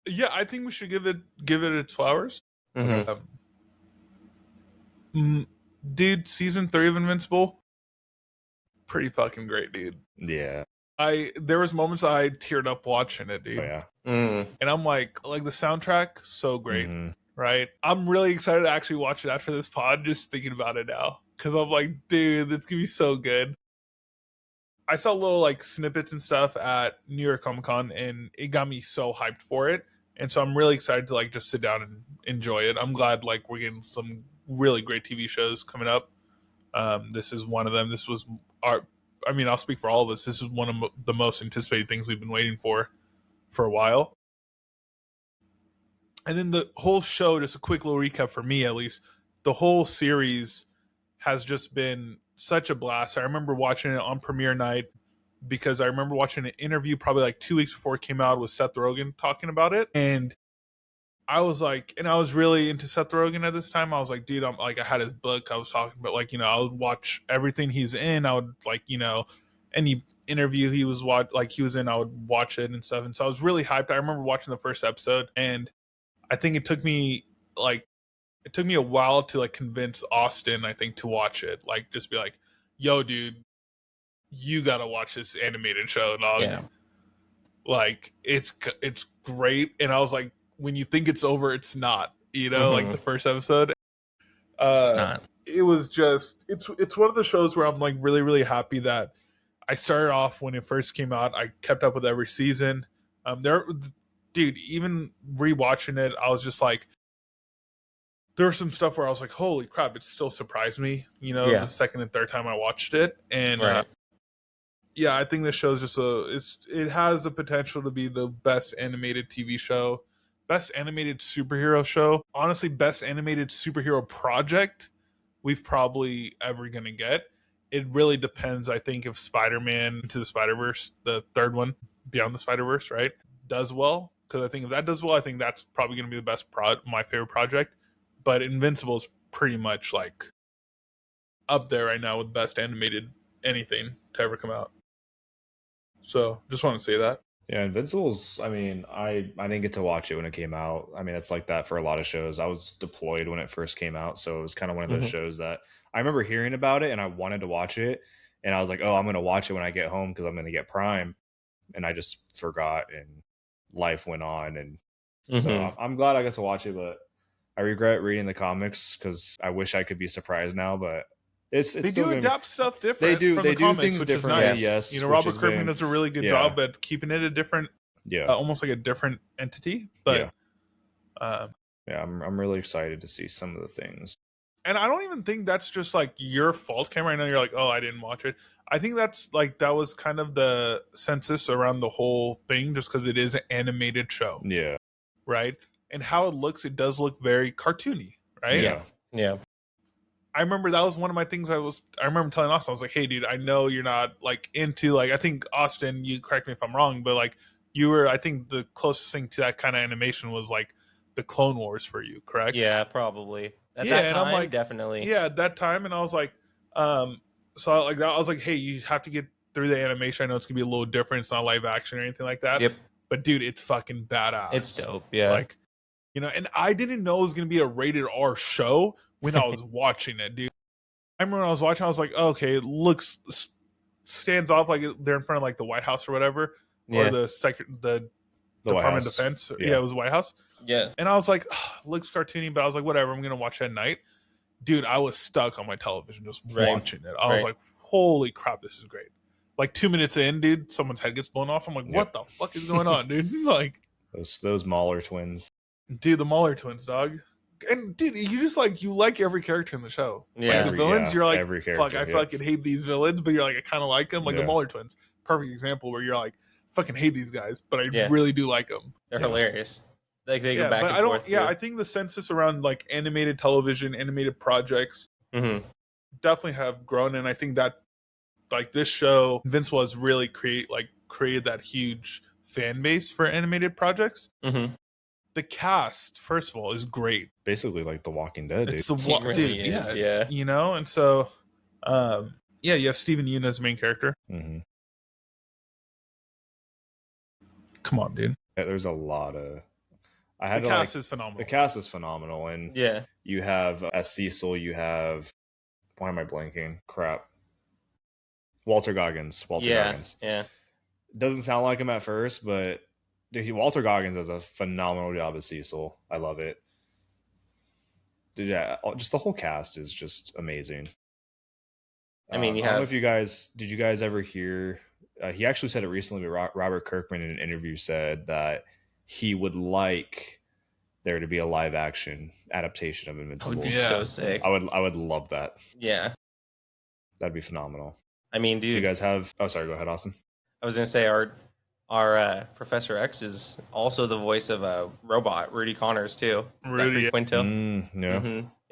Yeah, I think we should give it its flowers. Mm-hmm. Dude, season 3 of Invincible, pretty fucking great, dude. Yeah. There was moments I teared up watching it, dude. Oh yeah. Mm. And I'm like the soundtrack, so great. Mhm. Right? I'm really excited to actually watch it after this pod, just thinking about it now. Because I'm like, dude, it's going to be so good. I saw little like snippets and stuff at New York Comic Con, and it got me so hyped for it. And so I'm really excited to like just sit down and enjoy it. I'm glad like we're getting some really great TV shows coming up. This is one of them. This was I'll speak for all of us. This is one of the most anticipated things we've been waiting for a while. And then the whole show, just a quick little recap for me at least, the whole series has just been such a blast. I remember watching it on premiere night because I remember watching an interview probably like 2 weeks before it came out with Seth Rogen talking about it. And I was like, and I was really into Seth Rogen at this time. I was like, dude, I had his book. I was talking about like, I would watch everything he's in. I would like, any interview he was in, I would watch it and stuff. And so I was really hyped. I remember watching the first episode, and I think it took me a while to like convince Austin, I think, to watch it. Like just be like, yo, dude, you gotta watch this animated show, dog. Yeah. Like it's great. And I was like, when you think it's over, it's not, like the first episode. It's not. It was just it's one of the shows where I'm like really, really happy that I started off when it first came out. I kept up with every season. Dude, even rewatching it, I was just like, there was some stuff where I was like, holy crap, it still surprised me, the second and third time I watched it. And Right. I think this show's just it has the potential to be the best animated TV show, best animated superhero show, honestly, best animated superhero project we've probably ever going to get. It really depends, I think, if Spider-Man Into the Spider-Verse, the third one, Beyond the Spider-Verse, right, does well. Because I think if that does well, I think that's probably going to be the best my favorite project. But Invincible is pretty much like up there right now with best animated anything to ever come out. So just want to say that. Yeah, Invincible's, I mean, I didn't get to watch it when it came out. I mean, it's like that for a lot of shows. I was deployed when it first came out, so it was kind of one of those shows that I remember hearing about it and I wanted to watch it. And I was like, oh, I'm going to watch it when I get home because I'm going to get Prime. And I just forgot and life went on. And so I'm glad I got to watch it, but I regret reading the comics because I wish I could be surprised now, but it's they still do adapt stuff different. They do. From They the do comics, things which differently. Is nice. Yes, you know, Robert Kirkman does a really good job at keeping it a different, almost like a different entity. But I'm really excited to see some of the things. And I don't even think that's just like your fault, Cameron. I know you're like, oh, I didn't watch it. I think that's like that was kind of the census around the whole thing, just because it is an animated show. Yeah. Right. And how it looks, it does look very cartoony. Right. Yeah. I remember that was one of my things I remember telling Austin, I was like, hey, dude, I know you're not like into like, I think Austin, you correct me if I'm wrong, but like you were, I think the closest thing to that kind of animation was like the Clone Wars for you, correct? Yeah, probably. At that time, I'm like, definitely. Yeah, at that time. And I was like, so like I was like, hey, you have to get through the animation. I know it's gonna be a little different. It's not live action or anything like that. Yep. But dude, it's fucking badass. It's dope. Yeah. Like, you know, and I didn't know it was gonna be a rated R show when I was watching it, dude. I remember when I was watching, I was like, oh, okay, it stands off like they're in front of like the White House or whatever, or the Department of Defense. Yeah, it was the White House. Yeah. And I was like, looks cartoony, but I was like, whatever, I'm gonna watch it at night. Dude, I was stuck on my television just watching it. I was like, holy crap, this is great. Like 2 minutes in, dude, someone's head gets blown off. I'm like, what the fuck is going on, dude? Like those Mahler twins. Dude, the Mahler twins, dog. And dude, you just like you like every character in the show. Yeah, like, the villains, you're like, every character, fuck, I fucking hate these villains, but you're like, I kind of like them. Like the Mahler twins, perfect example where you're like, fucking hate these guys, but I really do like them. They're hilarious. Like they go back and forth. I think the census around like animated television, animated projects, definitely have grown, and I think that like this show, Invincible, has really created that huge fan base for animated projects. The cast, first of all, is great. Basically, like The Walking Dead. It's dude. the really is, yeah. You know, and so, you have Steven Yeun as the main character. Come on, dude. Yeah, there's a lot of. The cast is phenomenal. The cast is phenomenal, and you have as Cecil, you have. Why am I blanking? Crap. Walter Goggins. Goggins. Yeah. Doesn't sound like him at first, but. Walter Goggins does a phenomenal job as Cecil. I love it. Dude, yeah, just the whole cast is just amazing. I mean, I don't know if did you guys ever hear? He actually said it recently, but Robert Kirkman in an interview said that he would like there to be a live action adaptation of Invincible. That would be so sick. I would love that. Yeah, that'd be phenomenal. I mean, dude, do you guys have? Oh, sorry. Go ahead, Austin. I was gonna say our Professor X is also the voice of a robot, Rudy Connors too. Rudy Quinto.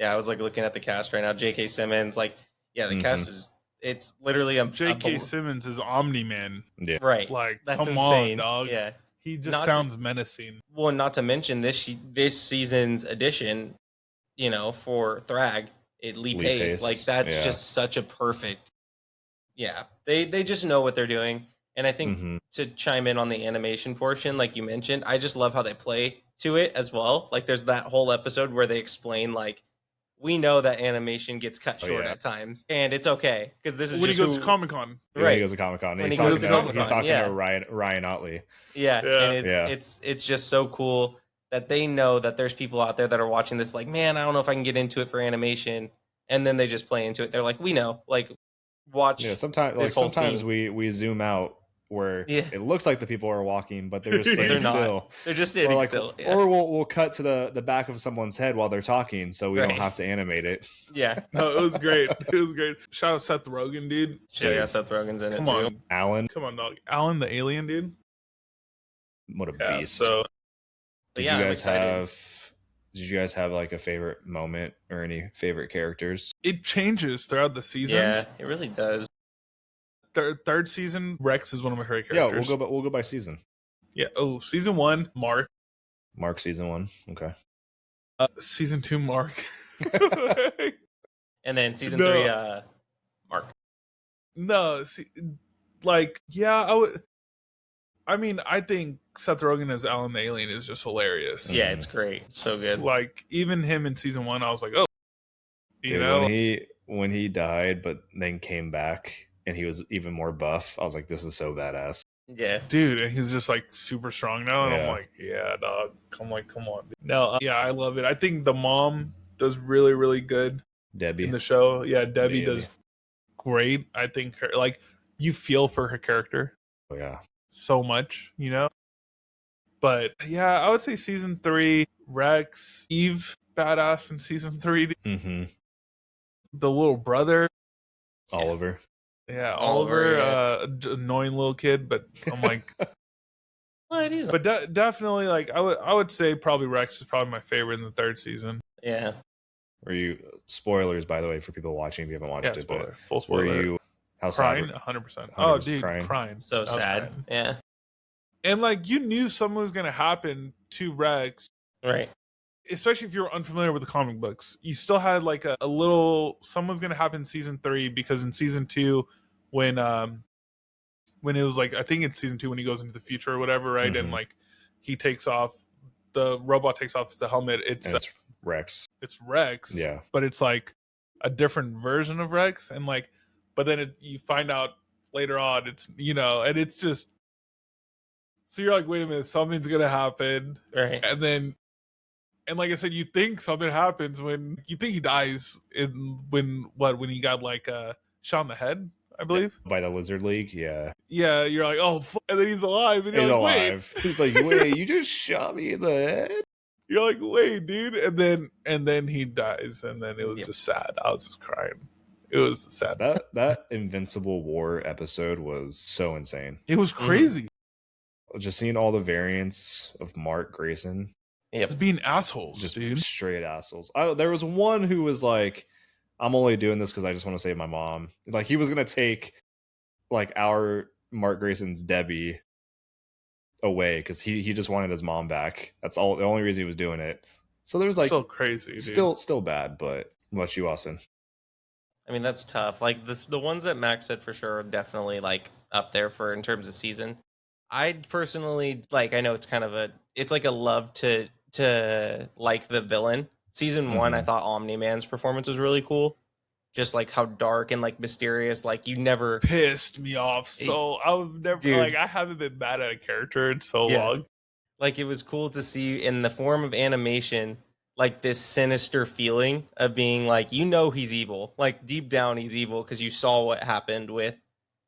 Yeah, I was like looking at the cast right now. J.K. Simmons, like, the cast it's literally a J.K. Simmons is Omni-Man. Yeah, right. Like, that's come insane. on, dog. Yeah, he just sounds menacing. Well, not to mention this season's edition, for Thrag, Lee Pace. Like that's just such a perfect. Yeah, they just know what they're doing. And I think to chime in on the animation portion, like you mentioned, I just love how they play to it as well. Like there's that whole episode where they explain, like, we know that animation gets cut short at times, and it's okay because this is when just he goes to Comic-Con. Right. When he goes to Comic-Con. He's talking to Ryan Otley. Yeah. And it's just so cool that they know that there's people out there that are watching this like, man, I don't know if I can get into it for animation. And then they just play into it. They're like, we know, like, watch. Yeah, sometimes we zoom out where it looks like the people are walking, but they're just standing still. They're just standing still. Yeah. Or we'll cut to the back of someone's head while they're talking, so we don't have to animate it. Yeah. No, it was great. It was great. Shout out Seth Rogen, dude. Yeah, Seth Rogen's in it too. Alan. Come on, dog. Alan the alien, dude. What a beast. So, did you guys have Did you guys have like a favorite moment or any favorite characters? It changes throughout the seasons. Yeah, it really does. Third season, Rex is one of my favorite Yeah, characters. we'll go by season. Yeah. Oh, season 1, Mark. Mark season 1. Okay. Season 2, Mark. And then season No. 3, Mark. No, see, like, yeah, I think Seth Rogen as Alan the Alien is just hilarious. Yeah, it's great. It's so good. Like, even him in season 1, I was like, oh, you Dude, know, when he died but then came back and he was even more buff, I was like, this is so badass. Yeah. dude, and he's just like super strong now, and I'm Yeah. like, yeah, dog, come on. No, yeah, I love it. I think the mom does really, really good Debbie. in the show. Yeah, Debbie Baby. does great. I think her, like, you feel for her character Oh yeah. so much, you know. But yeah, I would say season 3, Rex, Eve, badass in season 3. Mm-hmm. The little brother, Oliver. yeah, Oliver, Oliver, annoying little kid, but I'm like, What? He's but definitely, like, I would say probably Rex is probably my favorite in the 3rd season. yeah. Were you spoilers by the way for people watching if you haven't watched Yeah, it? spoiler, full But spoiler. were you how Crying, sad? 100%. 100% Oh, dude, crying. crying. So I was sad. crying. Yeah. And like, you knew something was gonna happen to Rex, Right. especially if you were unfamiliar with the comic books. You still had like a little something's gonna happen in season 3, because in season 2, when it was like, I think it's season 2 when he goes into the future or whatever, right? Mhm. And like, he takes off, the robot takes off the helmet. And it's Rex. It's Rex, Yeah. but it's like a different version of Rex, and like, but then you find out later on it's, you know, and it's just, so you're like, wait a minute, something's gonna happen, Right. and like I said, you think something happens when you think he dies when he got like shot in the head, I believe. By the Lizard League, yeah. Yeah, you're like, oh, and then he's alive, and He's you're like, alive. He's like, wait, you just shot me in the head? You're like, wait, dude, and then he dies, and then it was Yep. just sad. I was just crying. It was sad. That Invincible War episode was so insane. It was crazy. Just seeing all the variants of Mark Grayson, Yep. It's being assholes, just dude. straight assholes. There was one who was like, I'm only doing this because I just want to save my mom. Like, he was gonna take like our Mark Grayson's Debbie away because he just wanted his mom back. That's all, the only reason he was doing it. So there was like Still crazy, dude. still bad. But what about you, Austin? I mean, that's tough. Like the ones that Max said for sure are definitely like up there for in terms of season. I'd personally like. I know it's kind of it's like a love to like the villain. Season 1, I thought Omni-Man's performance was really cool. Just like how dark and like mysterious. Like you never pissed me off. So I've never, Dude. like, I haven't been mad at a character in so Yeah. long. like it was cool to see in the form of animation like this sinister feeling of being like, you know, he's evil, like deep down he's evil because you saw what happened with,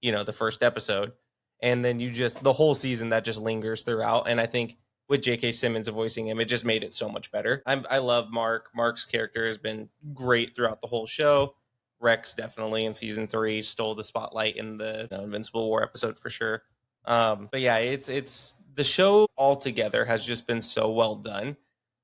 you know, the first episode, and then you just the whole season that just lingers throughout. And I think with J.K. Simmons voicing him, it just made it so much better. I love Mark's character has been great throughout the whole show. Rex definitely in season 3 stole the spotlight in the Invincible War episode for sure. But yeah, it's the show altogether has just been so well done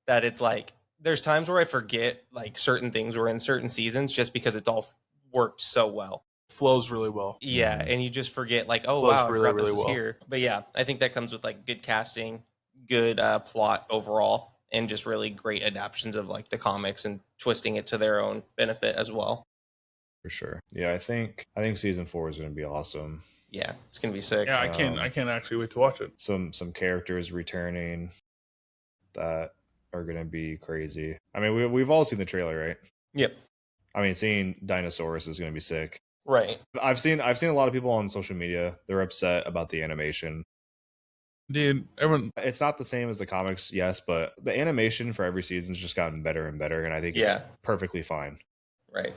that it's like there's times where I forget like certain things were in certain seasons just because it's all worked so well. Flows really well. Yeah, and you just forget like, oh Flows wow, I really, forgot this really was well. here. But yeah, I think that comes with like good casting, good plot overall, and just really great adaptions of like the comics and twisting it to their own benefit as well. For sure. Yeah, I think season 4 is going to be awesome. Yeah, it's gonna be sick. Yeah, I can't actually wait to watch it. Some characters returning that are going to be crazy. I mean, we've all seen the trailer, right? Yep. I mean, seeing Dinosaurus is going to be sick. Right. I've seen a lot of people on social media. They're upset about the animation. Dude, everyone, It's not the same as the comics, yes, but the animation for every season's just gotten better and better, and I think it's perfectly fine. Right.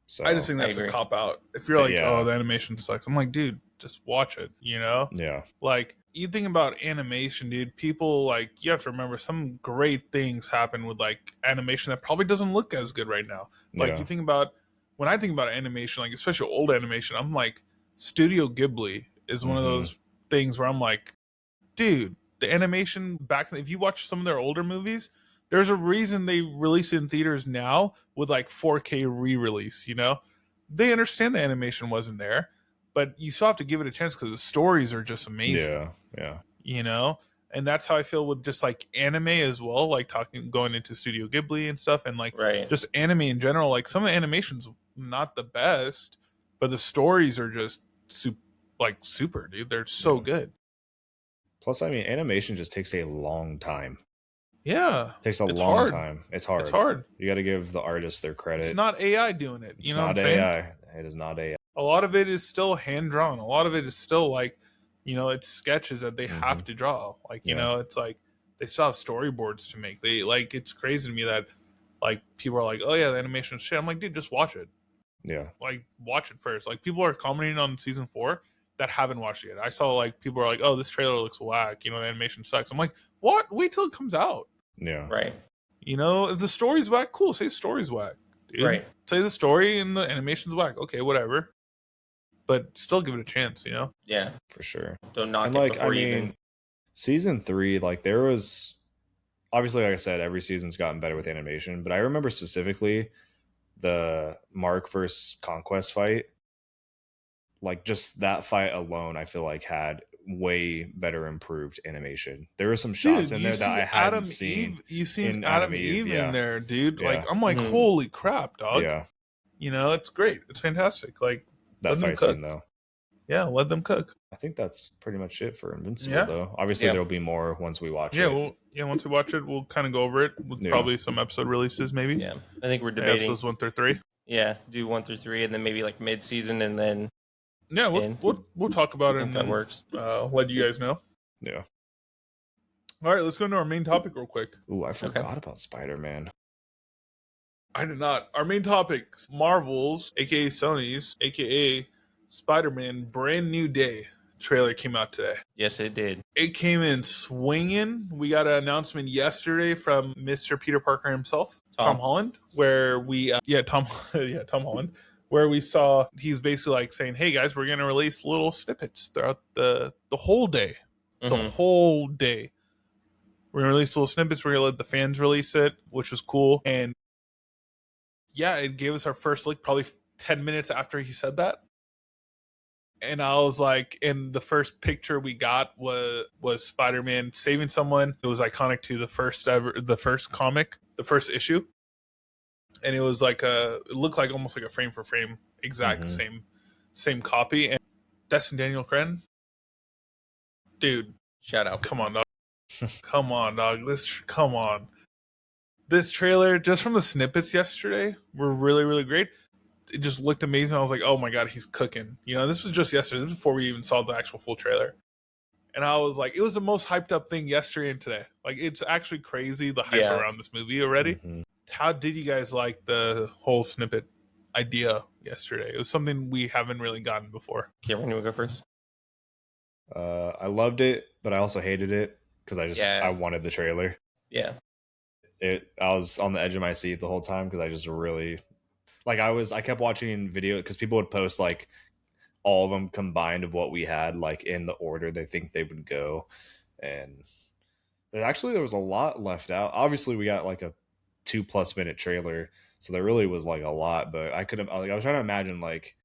So I just think that's a agree. cop out. If you're like, Yeah. oh, the animation sucks, I'm like, dude, just watch it, you know? yeah, Like, you think about animation, dude, people, like, you have to remember some great things happen with like animation that probably doesn't look as good right now. Like, Yeah. you think about, when I think about animation, like especially old animation, I'm like, Studio Ghibli is one of those things where I'm like, dude, the animation back, if you watch some of their older movies, There's a reason they release it in theaters now with like 4K re-release, you know? They understand the animation wasn't there, but you still have to give it a chance because the stories are just amazing. Yeah. You know? And that's how I feel with just like anime as well, like going into Studio Ghibli and stuff, and like just anime in general. Like some of the animation's not the best, but the stories are just super, dude. They're so good. Plus, I mean, animation just takes a long time. Yeah. It takes a long time. It's hard. It's hard. You got to give the artists their credit. It's not AI doing it. You know what I'm saying? It is not AI. A lot of it is still hand drawn. A lot of it is still like, you know, it's sketches that they have to draw. Like, you know, it's like they still have storyboards to make. They like, it's crazy to me that like people are like, oh yeah, the animation is shit. I'm like, dude, just watch it. Yeah. Like, watch it first. Like, people are commenting on season 4 that haven't watched it yet. I saw like people are like, oh, this trailer looks whack. You know, the animation sucks. I'm like, what? Wait till it comes out. Yeah. Right. You know, if the story's whack, cool. Say the story's whack. Dude. Right. Say the story and the animation's whack. Okay, whatever. But still give it a chance, you know? Yeah. For sure. Don't knock and it like, before you even... Season 3, like there was... Obviously, like I said, every season's gotten better with animation. But I remember specifically the Mark versus Conquest fight. Like just that fight alone, I feel like had way better improved animation. There were some shots in there that I hadn't seen. You seen Adam Eve in there, dude. Yeah. Like I'm like, holy crap, dog. Yeah. You know, it's great. It's fantastic. Like that fight scene though. Yeah, let them cook. I think that's pretty much it for Invincible though. Obviously there'll be more once we watch it. Once we watch it, we'll kind of go over it with probably some episode releases maybe. Yeah. I think we're debating episodes 1 through 3. Yeah, do 1 through 3 and then maybe like mid-season and then we'll talk about it and that works. Let you guys know. Yeah. All right, let's go into our main topic real quick. Ooh, I forgot about Spider-Man. I did not. Our main topic, Marvel's, aka Sony's, aka Spider-Man Brand New Day trailer came out today. Yes, it did. It came in swinging. We got an announcement yesterday from Mr. Peter Parker himself, Tom Holland, where we Tom Holland, where we saw he's basically like saying, "Hey guys, we're gonna release little snippets throughout the whole day, the whole day. We're gonna release little snippets. We're gonna let the fans release it," which was cool. And yeah, it gave us our first look probably 10 minutes after he said that. And I was like, and the first picture we got was Spider-Man saving someone. It was iconic to the first comic, the first issue. And it was like it looked like almost like a frame for frame, exact same copy. And Destin Daniel Cretton, dude, shout out. Come on, dog. Come on, dog. Come on. This trailer, just from the snippets yesterday, were really, really great. It just looked amazing. I was like, oh my god, he's cooking. You know, this was just yesterday. This was before we even saw the actual full trailer. And I was like, it was the most hyped up thing yesterday and today. Like, it's actually crazy, the hype around this movie already. How did you guys like the whole snippet idea yesterday? It was something we haven't really gotten before. Cameron, you want to go first? I loved it, but I also hated it because I wanted the trailer. Yeah. I was on the edge of my seat the whole time because I just really... Like I kept watching video because people would post like all of them combined of what we had like in the order they think they would go, and there was a lot left out. Obviously, we got like a 2+ minute trailer, so there really was like a lot. But I was trying to imagine like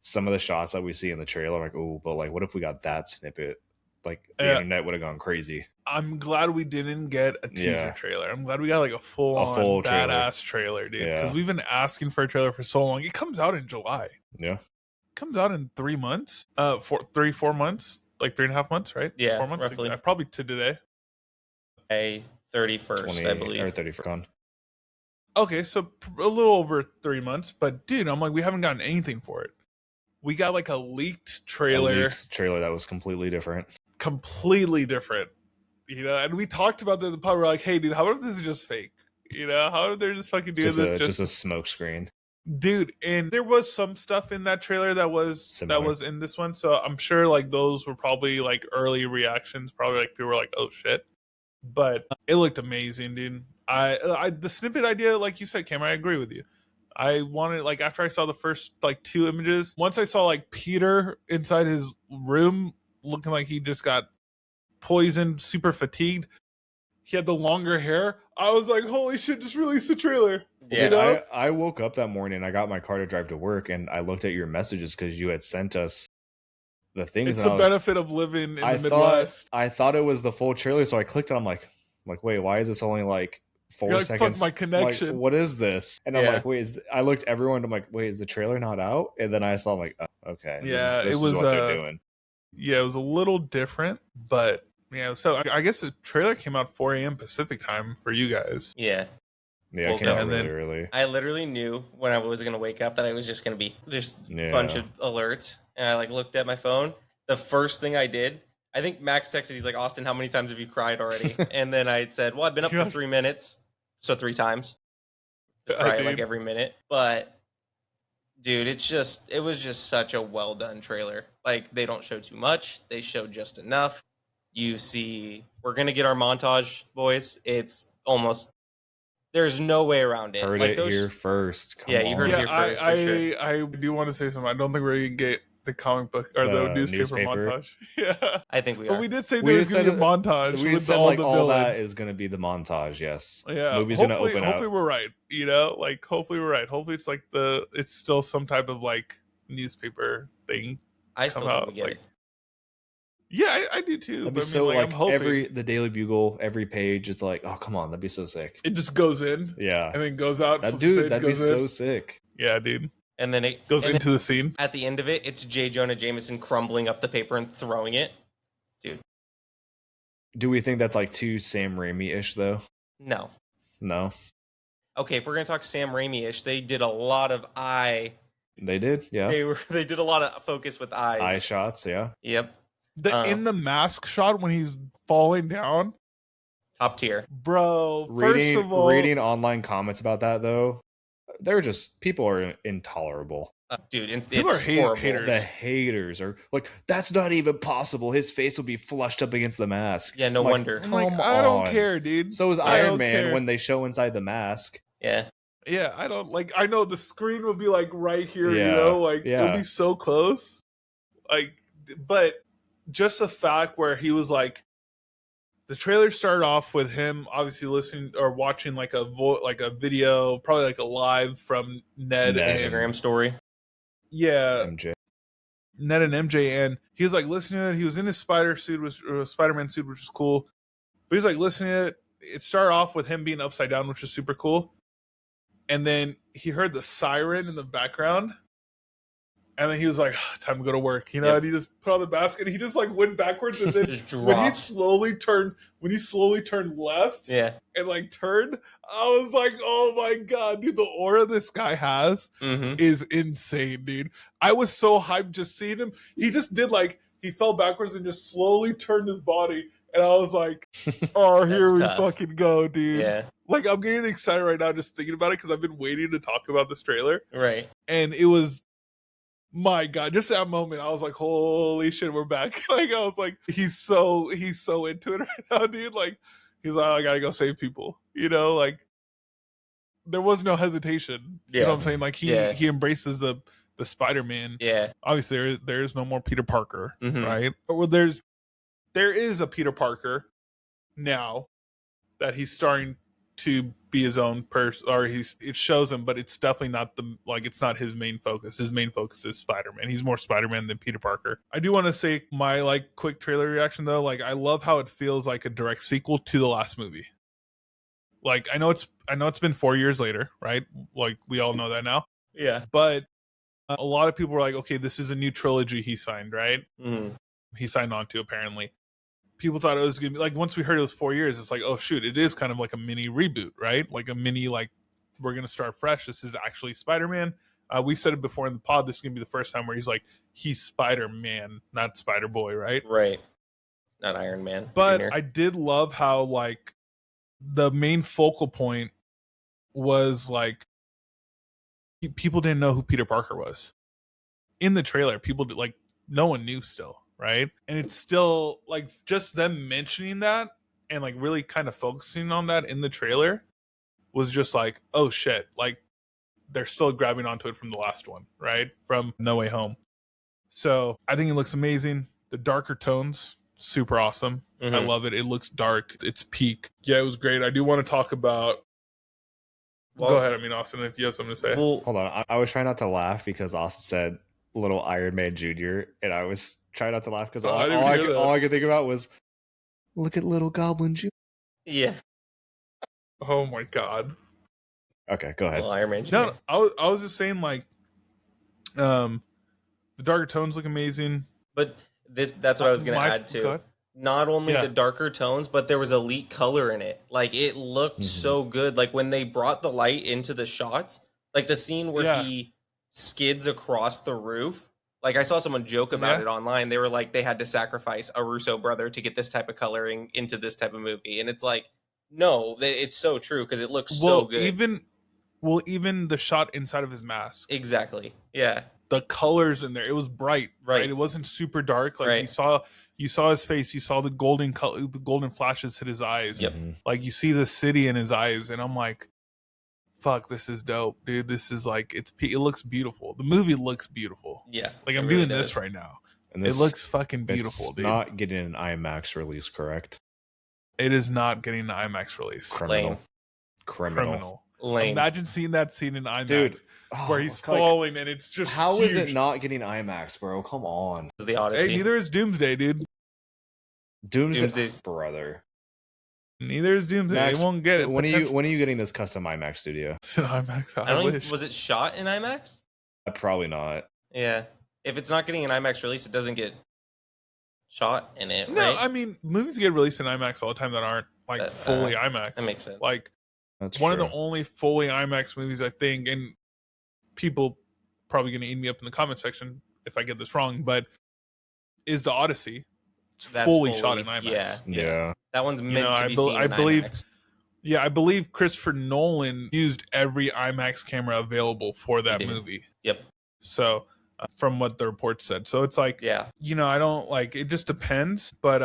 some of the shots that we see in the trailer, like but like what if we got that snippet? Like the internet would have gone crazy. I'm glad we didn't get a teaser trailer. I'm glad we got like a full badass trailer, dude. Because we've been asking for a trailer for so long. It comes out in July. Yeah. It comes out in 3 months. 4 months. Like 3.5 months, right? Yeah. 4 months. Roughly. Probably to today. 31st, I believe. Or 31st. Okay, so a little over 3 months. But dude, I'm like, we haven't gotten anything for it. We got like a leaked trailer. That was completely different. You know, and we talked about the part. We're like, hey, dude, how about if this is just fake? You know, how are they just fucking doing this? Just a smoke screen, dude. And there was some stuff in that trailer that was in this one, so I'm sure like those were probably like early reactions. Probably like people were like, oh shit, but it looked amazing, dude. The snippet idea, like you said, Cam, I agree with you. I wanted, like, after I saw the first like 2 images, once I saw like Peter inside his room looking like he just got poisoned, super fatigued, he had the longer hair. I was like, holy shit, just release the trailer. Yeah. You know? I woke up that morning. I got my car to drive to work, and I looked at your messages because you had sent us the things. It's and the benefit of living in the Midwest. I thought it was the full trailer, so I clicked it. I'm like, wait, why is this only like 4 You're like, seconds? fuck my connection. Like, what is this? And I'm like, wait, I looked everyone. I'm like, wait, is the trailer not out? And then I saw, I'm like, oh, okay, Yeah, this it was is what they're doing. Yeah, it was a little different, but yeah. So I guess the trailer came out 4 a.m. Pacific time for you guys. Yeah. Yeah, it came out really early. I literally knew when I was going to wake up that I was just going to be just a bunch of alerts. And I like looked at my phone. The first thing I did, I think Max texted, he's like, Austin, how many times have you cried already? And then I said, well, I've been up for 3 minutes. So 3 times. I cry like every minute. But dude, it was just such a well done trailer. Like, they don't show too much. They show just enough. You see, we're going to get our montage, boys. It's almost, there's no way around it. Heard like it here first. Come you on. heard it here first. For sure. I do want to say something. I don't think we're going to get the comic book or the newspaper montage. Yeah. I think we are. But we did say there was going to be a montage. We said all like the all villains. that is going to be the montage, yes. Yeah. Movie's going to open up. Hopefully we're right. You know, like hopefully we're right. Hopefully it's like it's still some type of like newspaper thing. I still think we get it. Yeah, I do too. That'd be so like I'm hoping the Daily Bugle, every page is like, oh come on, that'd be so sick. It just goes in, yeah, and then goes out. That'd be so sick. Yeah, dude. And then it goes into the scene. At the end of it, it's J. Jonah Jameson crumbling up the paper and throwing it. Dude. Do we think that's like too Sam Raimi-ish though? No. Okay, if we're gonna talk Sam Raimi-ish, they did a lot of eye. They did, yeah. They did a lot of focus with eyes. Eye shots, yeah. Yep. In the mask shot when he's falling down, top tier, bro. First of all, reading online comments about that though, people are intolerable. Dude, people are haters. The haters are like, that's not even possible. His face will be flushed up against the mask. Yeah, no wonder. I don't care, dude. So is Iron Man when they show inside the mask. Yeah. Yeah, I don't like. I know the screen will be like right here, you know, like it'll be so close. Like, but just the fact where he was like, the trailer started off with him obviously listening or watching like a video, probably like a live from Ned Instagram story. Yeah, MJ. Ned and MJ, and he was like listening to it. He was in his Spider-Man suit, which was cool. But he's like listening to it. It started off with him being upside down, which is super cool. And then he heard the siren in the background. And then he was like, time to go to work, you know, and he just put on the basket. And he just like went backwards, and then when he slowly turned left, and like turned, I was like, oh my god, dude, the aura this guy has is insane, dude. I was so hyped just seeing him. He just did like he fell backwards and just slowly turned his body, and I was like, oh, here we fucking go, dude. Yeah, like I'm getting excited right now just thinking about it because I've been waiting to talk about this trailer, right? And it was. My god, just that moment I was like, holy shit, we're back. Like I was like, he's so into it right now, dude. Like he's like, oh, I gotta go save people, you know, like there was no hesitation. You know what I'm saying? Like he embraces the Spider-Man. Yeah, obviously there is no more Peter Parker, right? Well, there is a Peter Parker now that he's starting to be his own person, or it shows him, but it's definitely not it's not his main focus. His main focus is Spider-Man. He's more Spider-Man than Peter Parker. I do want to say my like quick trailer reaction though. Like I love how it feels like a direct sequel to the last movie. Like I know it's been 4 years later, right? Like we all know that now. Yeah. But a lot of people were like, okay, this is a new trilogy he signed, right? He signed on to apparently. People thought it was gonna be like once we heard it was 4 years, it's like, oh shoot, it is kind of like a mini reboot, right? Like a mini like we're gonna start fresh. This is actually Spider-Man. We said it before in the pod. This is gonna be the first time where he's Spider-Man, not Spider-Boy, right? Right. Not Iron Man. But Junior. I did love how like the main focal point was like people didn't know who Peter Parker was in the trailer. People did, like no one knew still. Right. And it's still like just them mentioning that and like really kind of focusing on that in the trailer was just like, oh shit, like they're still grabbing onto it from the last one, right? From No Way Home. So I think it looks amazing. The darker tones super awesome. I Mhm. love it. It looks dark. It's peak. Yeah, it was great. I do want to talk about. Go ahead. I mean, Austin, if you have something to say. Well, Hold on. I was trying not to laugh because Austin said little Iron Man Jr. And I was trying not to laugh because Oh, I didn't hear that. all I could think about was, look at little Goblin Jr. yeah. Oh my god. Okay, go ahead. Well, Iron Man. No, I was just saying like, the darker tones look amazing. But that's what I was going to add to. God. Not only Yeah. the darker tones, but there was elite color in it. Like it looked so good. Like when they brought the light into the shots, like the scene where he skids across the roof. Like I saw someone joke about it online. They were like, they had to sacrifice a Russo brother to get this type of coloring into this type of movie. And it's like, no, it's so true because it looks so good. Even the shot inside of his mask. Exactly. Yeah. The colors in there, it was bright, right? It wasn't super dark. Like you saw his face, you saw the golden color, the golden flashes hit his eyes. Yep. Like you see the city in his eyes, and I'm like, fuck, this is dope, dude. This is like it looks beautiful. The movie looks beautiful. Yeah. Like I'm doing this right now. And it looks fucking beautiful, it's dude. not getting an IMAX release, correct? It is not getting an IMAX release. Criminal. Lame. Imagine seeing that scene in IMAX, dude, where he's falling and it's just how huge. is it not getting IMAX, bro? Come on. The Odyssey. Hey, neither is Doomsday, dude. Doomsday's brother. Neither is Doomsday. Max, they won't get it. When are you getting this custom IMAX studio? It's an IMAX. I don't even, was it shot in IMAX? Probably not. Yeah. If it's not getting an IMAX release, it doesn't get shot in it. No, right? I mean movies get released in IMAX all the time that aren't like fully IMAX. That makes sense. Like that's one true. of the only fully IMAX movies I think, and people probably going to eat me up in the comment section if I get this wrong, but is the Odyssey. It's fully shot in IMAX. Yeah. That one's meant to be seen in believe, IMAX. Yeah, I believe Christopher Nolan used every IMAX camera available for that movie. Yep. So from what the report said. So it's like, I don't like, it just depends, but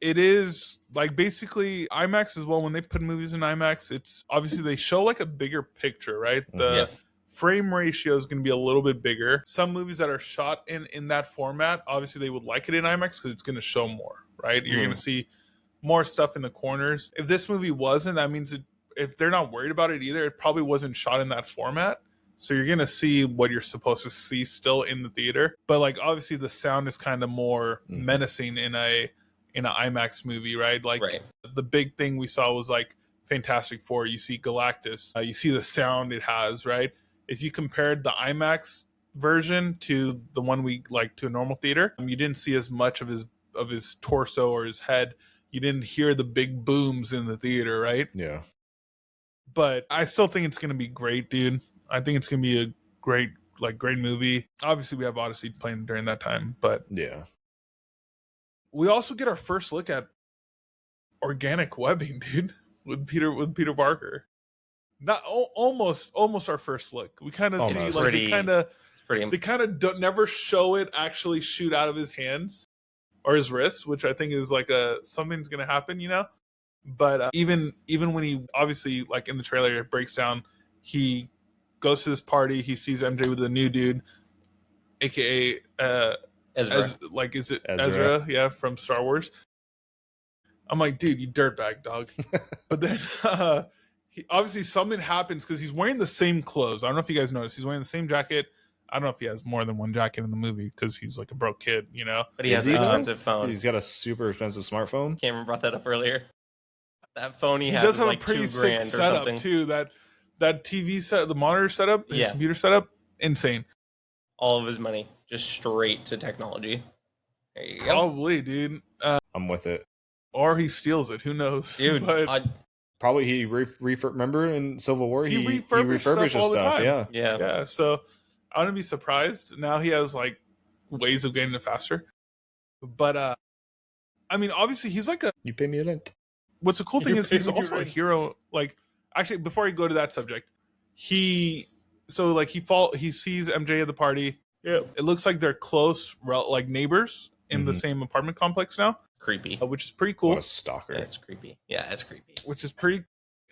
it is like basically IMAX as well. When they put movies in IMAX, it's obviously they show like a bigger picture, right? The frame ratio is going to be a little bit bigger. Some movies that are shot in that format, obviously they would like it in IMAX because it's going to show more, right? You're going to see more stuff in the corners. If this movie wasn't, that means if they're not worried about it either, it probably wasn't shot in that format. So you're going to see what you're supposed to see still in the theater. But like obviously the sound is kind of more menacing in an IMAX movie, right? Like the big thing we saw was like Fantastic Four. You see Galactus. You see the sound it has, right? If you compared the IMAX version to the one we like to a normal theater, you didn't see as much of his torso or his head. You didn't hear the big booms in the theater, right? Yeah. But I still think it's going to be great, dude. I think it's going to be a great movie. Obviously, we have Odyssey playing during that time, but yeah. We also get our first look at organic webbing, dude, with Peter Parker. Not almost our first look. We kind of see like they kind of never show it actually shoot out of his hands or his wrists, which I think is like something's gonna happen, But even when he obviously like in the trailer it breaks down, he goes to this party, he sees MJ with a new dude, aka Ezra. Is it Ezra? Yeah, from Star Wars. I'm like, dude, you dirtbag, dog. But then obviously something happens because he's wearing the same clothes. I don't know if you guys noticed. He's wearing the same jacket. I don't know if he has more than one jacket in the movie because he's like a broke kid, But he has an expensive phone. He's got a super expensive smartphone. Cameron brought that up earlier. That phone he has does is have like a pretty sick $2,000 or setup something. too. That TV set, the monitor setup, his computer setup, insane. All of his money just straight to technology. There you go. Probably, dude. I'm with it. Or he steals it. Who knows, dude? But probably he remember in Civil War he refurbished his stuff. Yeah. So I wouldn't be surprised. Now he has like ways of getting it faster. But I mean, obviously he's like you pay me a rent. What's the cool thing is he's also a hero. Like, actually, before I go to that subject, he sees MJ at the party. Yeah, it looks like they're close, like neighbors in the same apartment complex now. Creepy, which is pretty cool. What a stalker. That's creepy. Yeah, that's creepy. Which is pretty.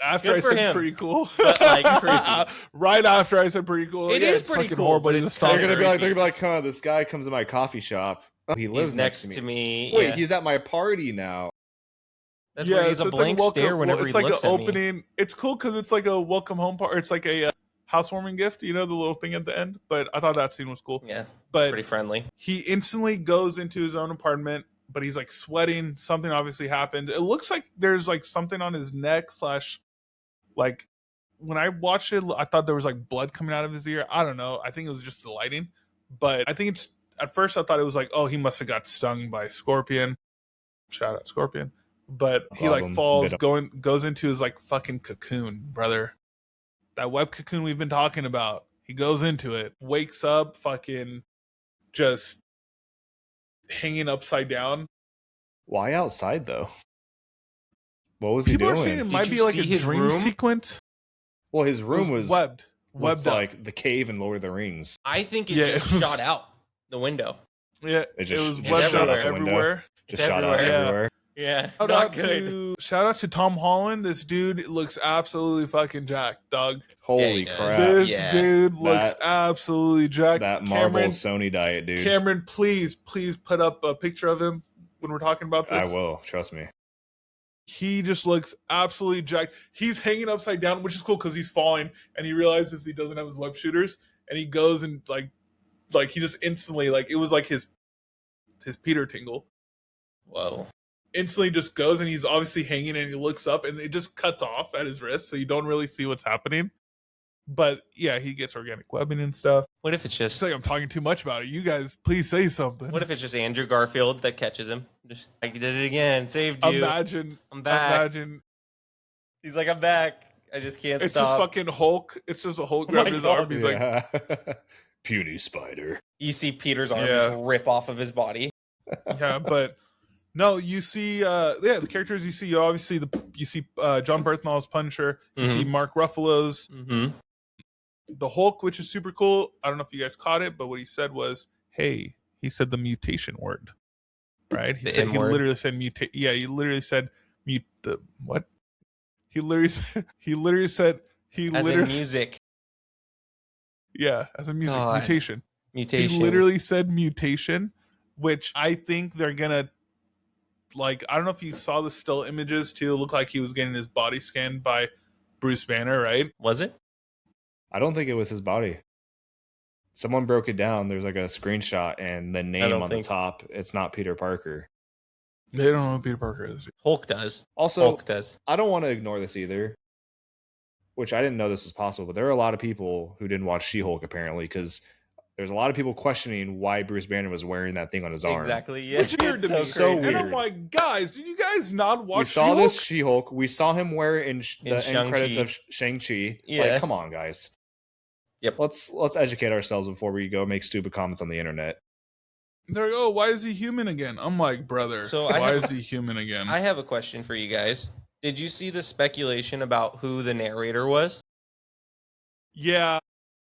After Good I for said him. pretty cool, but like creepy. Right after I said pretty cool, It is pretty cool, horrible. but it's they're gonna be like, huh, this guy comes to my coffee shop. He lives He's next to me. Wait, yeah. he's at my party now. That's where he's a blank stare whenever he looks at opening. me. It's cool because it's like a welcome home party. It's like a housewarming gift, you know, the little thing at the end. But I thought that scene was cool. Yeah, but pretty friendly. He instantly goes into his own apartment, but he's like sweating. Something obviously happened. It looks like there's like something on his neck / like when I watched it, I thought there was like blood coming out of his ear. I don't know. I think it was just the lighting, but I think it's at first I thought it was like, oh, he must have got stung by a scorpion. Shout out Scorpion. But he like falls, goes into his like fucking cocoon, brother. That web cocoon we've been talking about. He goes into it, wakes up, fucking just hanging upside down. Why outside though? What was he doing? People are saying it might be like a dream sequence. Well, his room was webbed like the cave in Lord of the Rings. I think it just shot out the window. Yeah, it was webbed out everywhere. Just shot out everywhere. Yeah, Shout out to Tom Holland. This dude looks absolutely fucking jacked, dog. Holy crap! This dude looks absolutely jacked. That Marvel Sony diet, dude. Cameron, please put up a picture of him when we're talking about this. I will. Trust me. He just looks absolutely jacked. He's hanging upside down, which is cool because he's falling, and he realizes he doesn't have his web shooters, and he goes and like he just instantly it was like his Peter tingle. Whoa. Instantly just goes, and he's obviously hanging, and he looks up, and it just cuts off at his wrist, so you don't really see what's happening. But yeah, he gets organic webbing and stuff. What if it's just like I'm talking too much about it? You guys, please say something. What if it's just Andrew Garfield that catches him? Just I did it again, saved you. Imagine, I'm back. Imagine. He's like, I'm back. I just can't it's stop. It's just fucking Hulk. It's just a Hulk grabbing his arm. He's like, puny spider. You see Peter's arm just rip off of his body. Yeah, but. No, you see, the characters you see. You see John Bernthal's Punisher. You see Mark Ruffalo's the Hulk, which is super cool. I don't know if you guys caught it, but what he said was, "Hey," he said the mutation word, right? He literally said mutate. Yeah, he literally said mute. The what? He literally said music. Yeah, as a music mutation. Mutation. He literally said mutation, which I think they're gonna. Like, I don't know if you saw the still images too. It looked like he was getting his body scanned by Bruce Banner, right? Was it? I don't think it was his body. Someone broke it down. There's like a screenshot and the name on the top. It's not Peter Parker. They don't know who Peter Parker is. Hulk does. Also, Hulk does. I don't want to ignore this either, which I didn't know this was possible, but there are a lot of people who didn't watch She-Hulk apparently because there's a lot of people questioning why Bruce Banner was wearing that thing on his arm. Exactly. Yeah. Which weird to me. So weird. And I'm like, guys, did you guys not watch? We saw this She-Hulk. We saw him wear it in the end credits of Shang-Chi. Yeah. Like, come on, guys. Yep. Let's educate ourselves before we go make stupid comments on the internet. They're like, oh, why is he human again? I'm like, brother, why is he human again? I have a question for you guys. Did you see the speculation about who the narrator was? Yeah.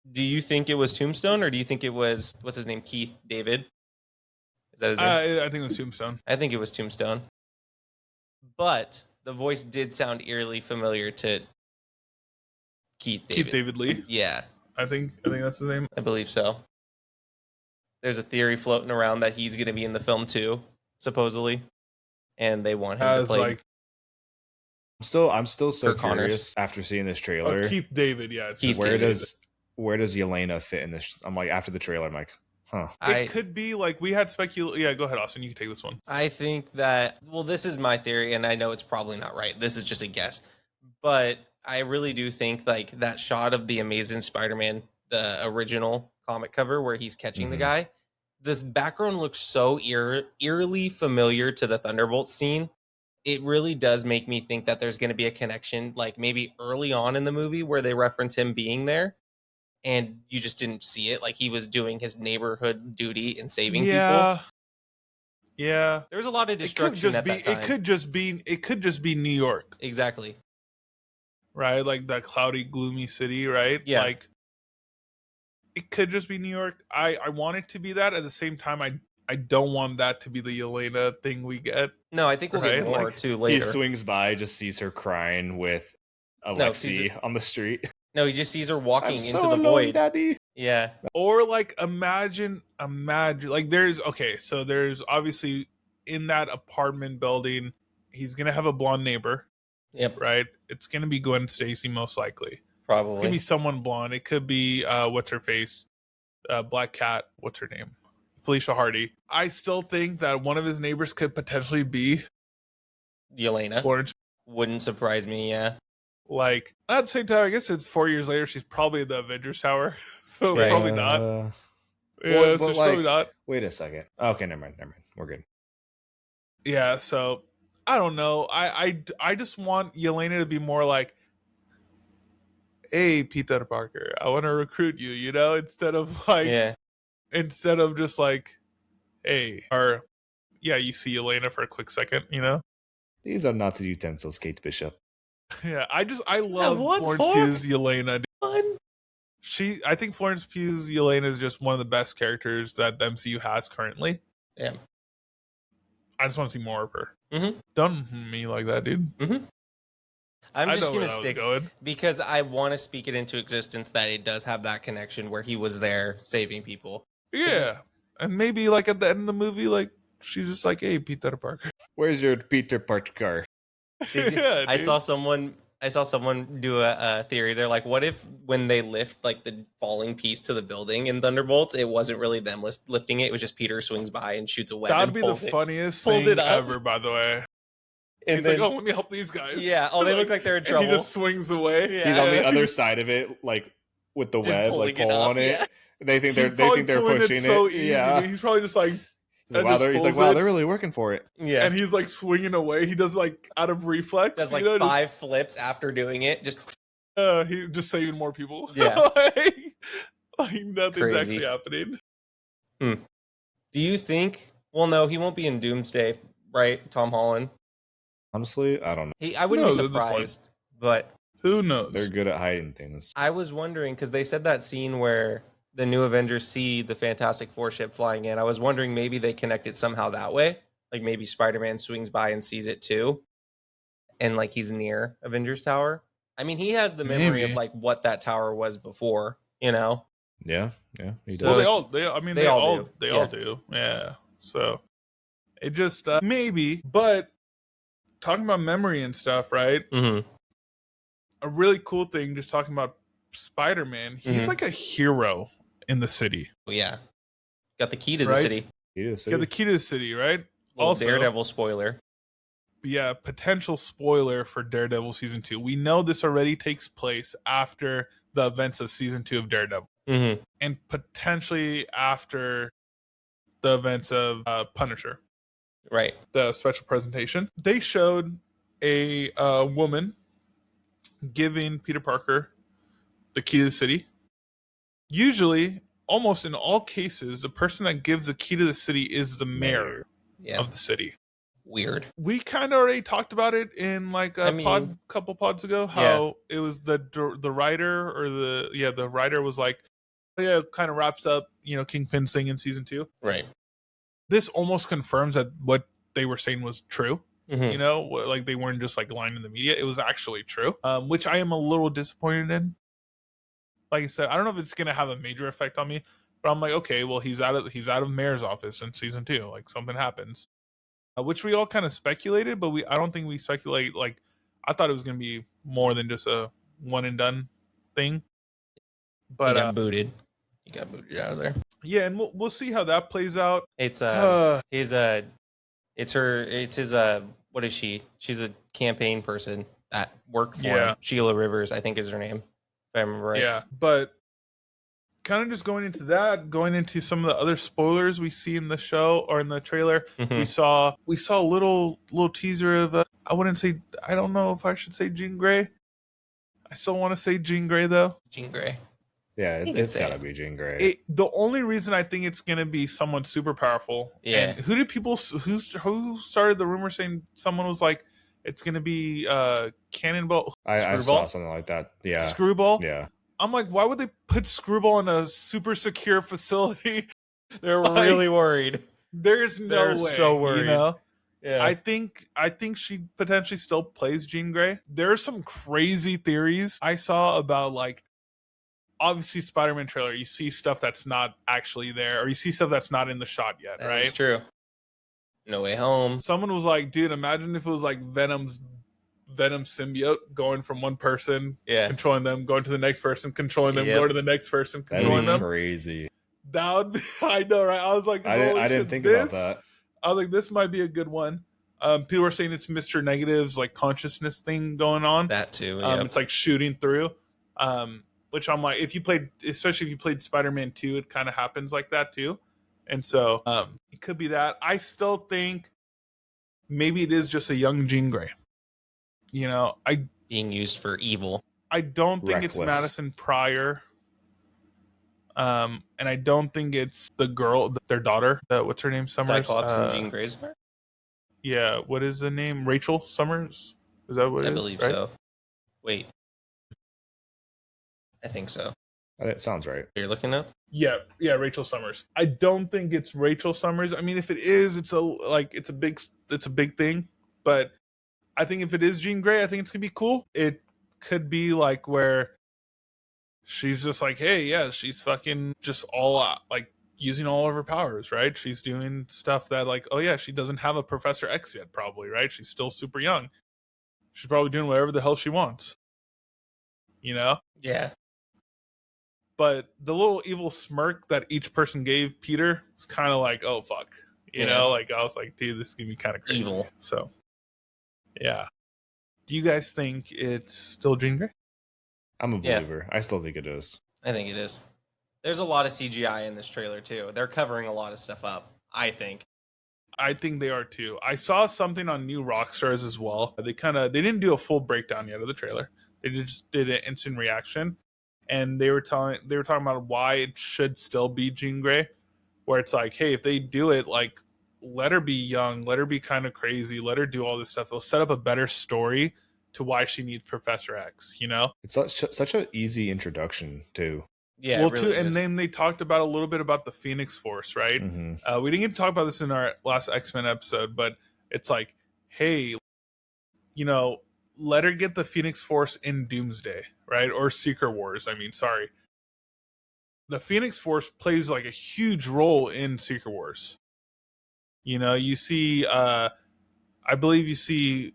Do you think it was Tombstone, or do you think it was, what's his name, Keith David? Is that his name? I think it was Tombstone. I think it was Tombstone. But the voice did sound eerily familiar to Keith David. Keith David Lee? Yeah. I think that's his name. I believe so. There's a theory floating around that he's going to be in the film too, supposedly. And they want him to play... Like, I'm still so curious after seeing this trailer. Keith David, yeah. Where does Yelena fit in this? I'm like, after the trailer, I'm like, huh. It could be like we had Yeah, go ahead, Austin. You can take this one. I think that, well, this is my theory, and I know it's probably not right. This is just a guess. But I really do think like that shot of the Amazing Spider-Man, the original comic cover where he's catching the guy, this background looks so eerily familiar to the Thunderbolt scene. It really does make me think that there's going to be a connection, like maybe early on in the movie where they reference him being there. And you just didn't see it, like he was doing his neighborhood duty and saving people. Yeah. There's a lot of destruction at that time. It could just be New York. Exactly. Right? Like that cloudy, gloomy city, right? Yeah. Like it could just be New York. I want it to be that. At the same time, I don't want that to be the Yelena thing we get. No, I think we'll get more too later. He swings by, just sees her crying with Alexei on the street. No, he just sees her walking I'm into so the alone, void. Daddy. Yeah. Or like imagine like there's so there's obviously in that apartment building, he's gonna have a blonde neighbor, Yep. right? It's gonna be Gwen Stacy most likely. It's Probably. gonna be someone blonde. It could be what's her face, Black Cat. What's her name? Felicia Hardy. I still think that one of his neighbors could potentially be Yelena. Florence. Wouldn't surprise me. Yeah. Like at the same time, I guess it's 4 years later. She's probably in the Avengers Tower, so Right. probably not. Yeah, Well, so but she's probably like- not. Wait a second. Okay, never mind. We're good. Yeah, so I don't know. I just want Yelena to be more like, "Hey, Peter Parker, I want to recruit you," instead of like, Yeah. instead of just like, "Hey," or yeah, you see Yelena for a quick second, These are not the utensils, Kate Bishop. Yeah, I love what Florence for? Pugh's Yelena. Fun. I think Florence Pugh's Yelena is just one of the best characters that the MCU has currently. Yeah. I just want to see more of her. Mhm. Don't me like that, dude. I'm I just know where gonna that was stick going. because I want to speak it into existence that it does have that connection where he was there saving people. Yeah, and maybe like at the end of the movie, like she's just like, "Hey, Peter Parker." Where's your Peter Parker? Did you- Yeah, I dude. saw someone do a theory. They're like, what if when they lift like the falling piece to the building in Thunderbolts, it wasn't really them lifting it. It was just Peter swings by and shoots a web. That would and be the pulls it. funniest pulls thing it up. ever, by the way. And He's then, like, "Oh, let me help these guys." yeah. Oh, they look like they're in And trouble. he just swings away. Yeah. He's on the other side of it, like with the Just web, pulling like it pulling up, on it. yeah. They think He's they're pulling pushing it so it. easy. Yeah. Dude. He's probably just like, He's like, and just he's like, pulls wow, it. they're really working for it. Yeah. and he's like swinging away. He does like out of reflex. Does like just- 5 flips after doing it. Just he's just saving more people. Yeah. like nothing's Crazy. actually happening. do you think? Well, no, he won't be in Doomsday, right? Tom Holland. Honestly, I don't know. I wouldn't be knows at this point? surprised, but Who knows? They're good at hiding things. I was wondering because they said that scene where the new Avengers see the Fantastic Four ship flying in. I was wondering maybe they connect it somehow that way. Like maybe Spider-Man swings by and sees it too, and like he's near Avengers Tower. I mean, he has the memory Maybe. of like what that tower was before, you know. Yeah, he So Well, does. they all do. they Yeah. all do. Yeah. So it just maybe, but talking about memory and stuff, right? Mm-hmm. A really cool thing, just talking about Spider-Man. He's Mhm. like a hero in the city. Well, yeah, got the key to the Right? city. He does. Yeah, the key to the city, right? Little Also- Daredevil spoiler. Yeah, potential spoiler for Daredevil season 2. We know this already takes place after the events of season 2 of Daredevil, Mm-hmm. and potentially after the events of Punisher, Right. the special presentation. They showed a woman giving Peter Parker the key to the city. Usually, almost in all cases, the person that gives the key to the city is the mayor Yeah. of the city. Weird. We kind of already talked about it in like a I mean- couple pods ago. How it was the writer or the writer was like, yeah, it kind of wraps up Kingpin's thing in season 2. Right. This almost confirms that what they were saying was true. Mm-hmm. Like they weren't just like lying in the media. It was actually true, which I am a little disappointed in. Like I said, I don't know if it's gonna have a major effect on me, but I'm like, okay, well, he's out of mayor's office in season 2. Like something happens, which we all kind of speculated, but I don't think we speculate. Like I thought it was gonna be more than just a one and done thing. But He got booted. He got booted out of there. yeah, and we'll see how that plays out. It's his what is she? She's a campaign person that worked for Yeah. him. Sheila Rivers, I think is her name. If I remember right. Yeah, but kind of just going into some of the other spoilers we see in the show or in the trailer. Mhm. We saw a little teaser of I don't know if I should say Jean Grey. I still want to say Jean Grey though. Jean Grey. Yeah, You can it's say gotta it. be Jean Grey. The only reason I think it's gonna be someone super powerful. Yeah. And who started the rumor saying someone was like it's gonna be Cannonball I saw Screwball? something like that. Yeah, Screwball. yeah. I'm like, why would they put Screwball in a super secure facility? They're Like- really worried. There's no They're way. so worried. Yeah. I think she potentially still plays Jean Grey. There are some crazy theories I saw about, like, obviously Spider-Man trailer, you see stuff that's not actually there, or you see stuff that's not in the shot yet, That right? is true. No Way Home. Someone was like, dude, imagine if it was like Venom symbiote going from one person, controlling them, going to the next person, controlling them, going to the next person, controlling them. Crazy. That would be, I know, right? I was like, I didn't think about that. I was like, this might be a good one. People were saying it's Mr. Negative's like consciousness thing going on. That too. It's like shooting through. Which I'm like, especially if you played Spider-Man 2, it kind of happens like that too. And so it could be that. I still think maybe it is just a young Jean Grey. You know, being used for evil. I don't think it's Madison Pryor. And I don't think it's the girl, their daughter. What's her name? Summers. Cyclops and Jean Grey's. Yeah. What is the name? Rachel Summers. Is that what it is? I believe right? so. Wait. I think so. That sounds right. You're looking up? Yeah, Rachel Summers. I don't think it's Rachel Summers. I mean, if it is, it's a big thing. But I think if it is Jean Grey, I think it's gonna be cool. It could be like where she's just like, hey, yeah, she's fucking just all out, like using all of her powers, right? She's doing stuff that, like, oh yeah, she doesn't have a Professor X yet, probably, right? She's still super young. She's probably doing whatever the hell she wants. You know? Yeah. But the little evil smirk that each person gave Peter was kind of like, oh, fuck. You know, like, I was like, dude, this is going to be kind of crazy. Evil. So, yeah. Do you guys think it's still Jean Grey? I'm a believer. I still think it is. I think it is. There's a lot of CGI in this trailer, too. They're covering a lot of stuff up, I think. I think they are, too. I saw something on New Rockstars as well. They didn't do a full breakdown yet of the trailer. They just did an instant reaction. And they were talking about why it should still be Jean Grey, where it's like, hey, if they do it, like, let her be young, let her be kind of crazy, let her do all this stuff. It'll set up a better story to why she needs Professor X, you know? It's such an easy introduction, too. Yeah, well, really too, and then they talked about a little bit about the Phoenix Force, right? Mm-hmm. We didn't get to talk about this in our last X-Men episode, but it's like, hey, you know, let her get the Phoenix Force in Doomsday, right? Or Secret Wars. I mean, sorry. The Phoenix Force plays like a huge role in Secret Wars. You know, you see, I believe you see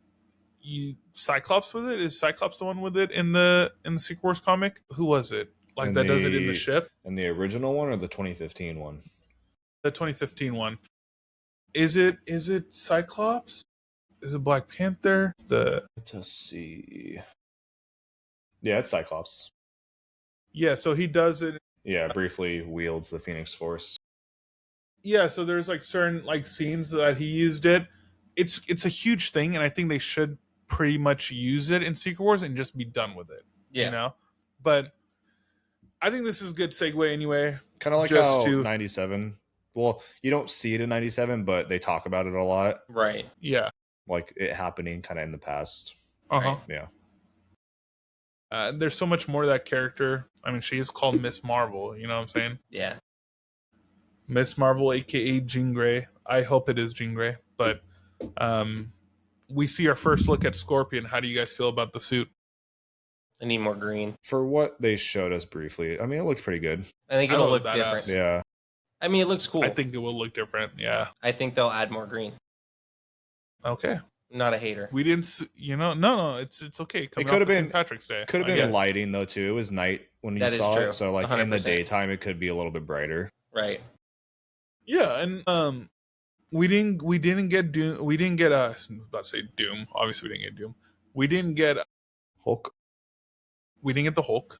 Cyclops with it. Is Cyclops the one with it in the Secret Wars comic? Who was it? Like that does it in the ship? In the original one or the 2015 one? The 2015 one. Is it Cyclops? Is it Black Panther? Let's see. Yeah, it's Cyclops. Yeah, so he does it. Yeah, briefly wields the Phoenix Force. Yeah, so there's like certain like scenes that he used it. It's a huge thing, and I think they should pretty much use it in Secret Wars and just be done with it. Yeah. You know? But I think this is a good segue anyway. Kind of like how 97. Well, you don't see it in 97, but they talk about it a lot. Right. Yeah. Like it happening kind of in the past. Uh-huh. Right? Yeah. There's so much more to that character. I mean, she is called Miss Marvel. You know what I'm saying? Yeah. Miss Marvel, a.k.a. Jean Grey. I hope it is Jean Grey. But we see our first look at Scorpion. How do you guys feel about the suit? I need more green. For what they showed us briefly, I mean, it looked pretty good. I think it'll look different. Yeah. I mean, it looks cool. I think it will look different. Yeah. I think they'll add more green. Okay. I'm not a hater. We didn't, no, it's okay. It could have been St. Patrick's Day. Could have been lighting though too. It was night when you saw it, so like 100%. In the daytime, it could be a little bit brighter. Right. Yeah, and we didn't get Doom. We didn't get I was about to say Doom. Obviously, we didn't get Doom. We didn't get Hulk. We didn't get the Hulk.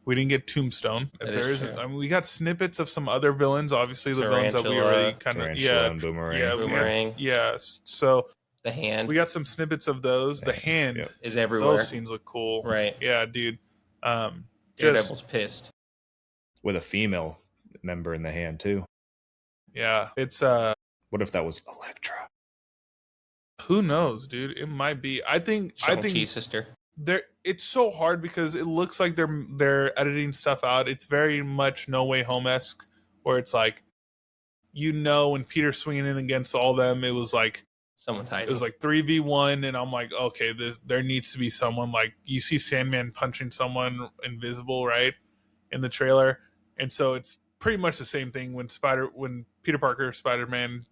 We didn't get Tombstone. I mean, we got snippets of some other villains. Obviously, the villains that we already kind of and Boomerang. Boomerang. Yeah. So the hand. We got some snippets of those. The hand is everywhere. Those scenes look cool. Right. Yeah, dude. Daredevil's pissed. With a female member in the hand too. Yeah, it's What if that was Elektra? Who knows, dude? It might be. I think Shang-Chi's sister. It's so hard because it looks like they're editing stuff out. It's very much No Way Home-esque, where it's like, when Peter's swinging in against all them, it was like Someone's hiding. It was like 3v1, and I'm like, okay, there needs to be someone. Like, you see Sandman punching someone invisible, right, in the trailer, and so it's pretty much the same thing when Peter Parker, Spider-Man,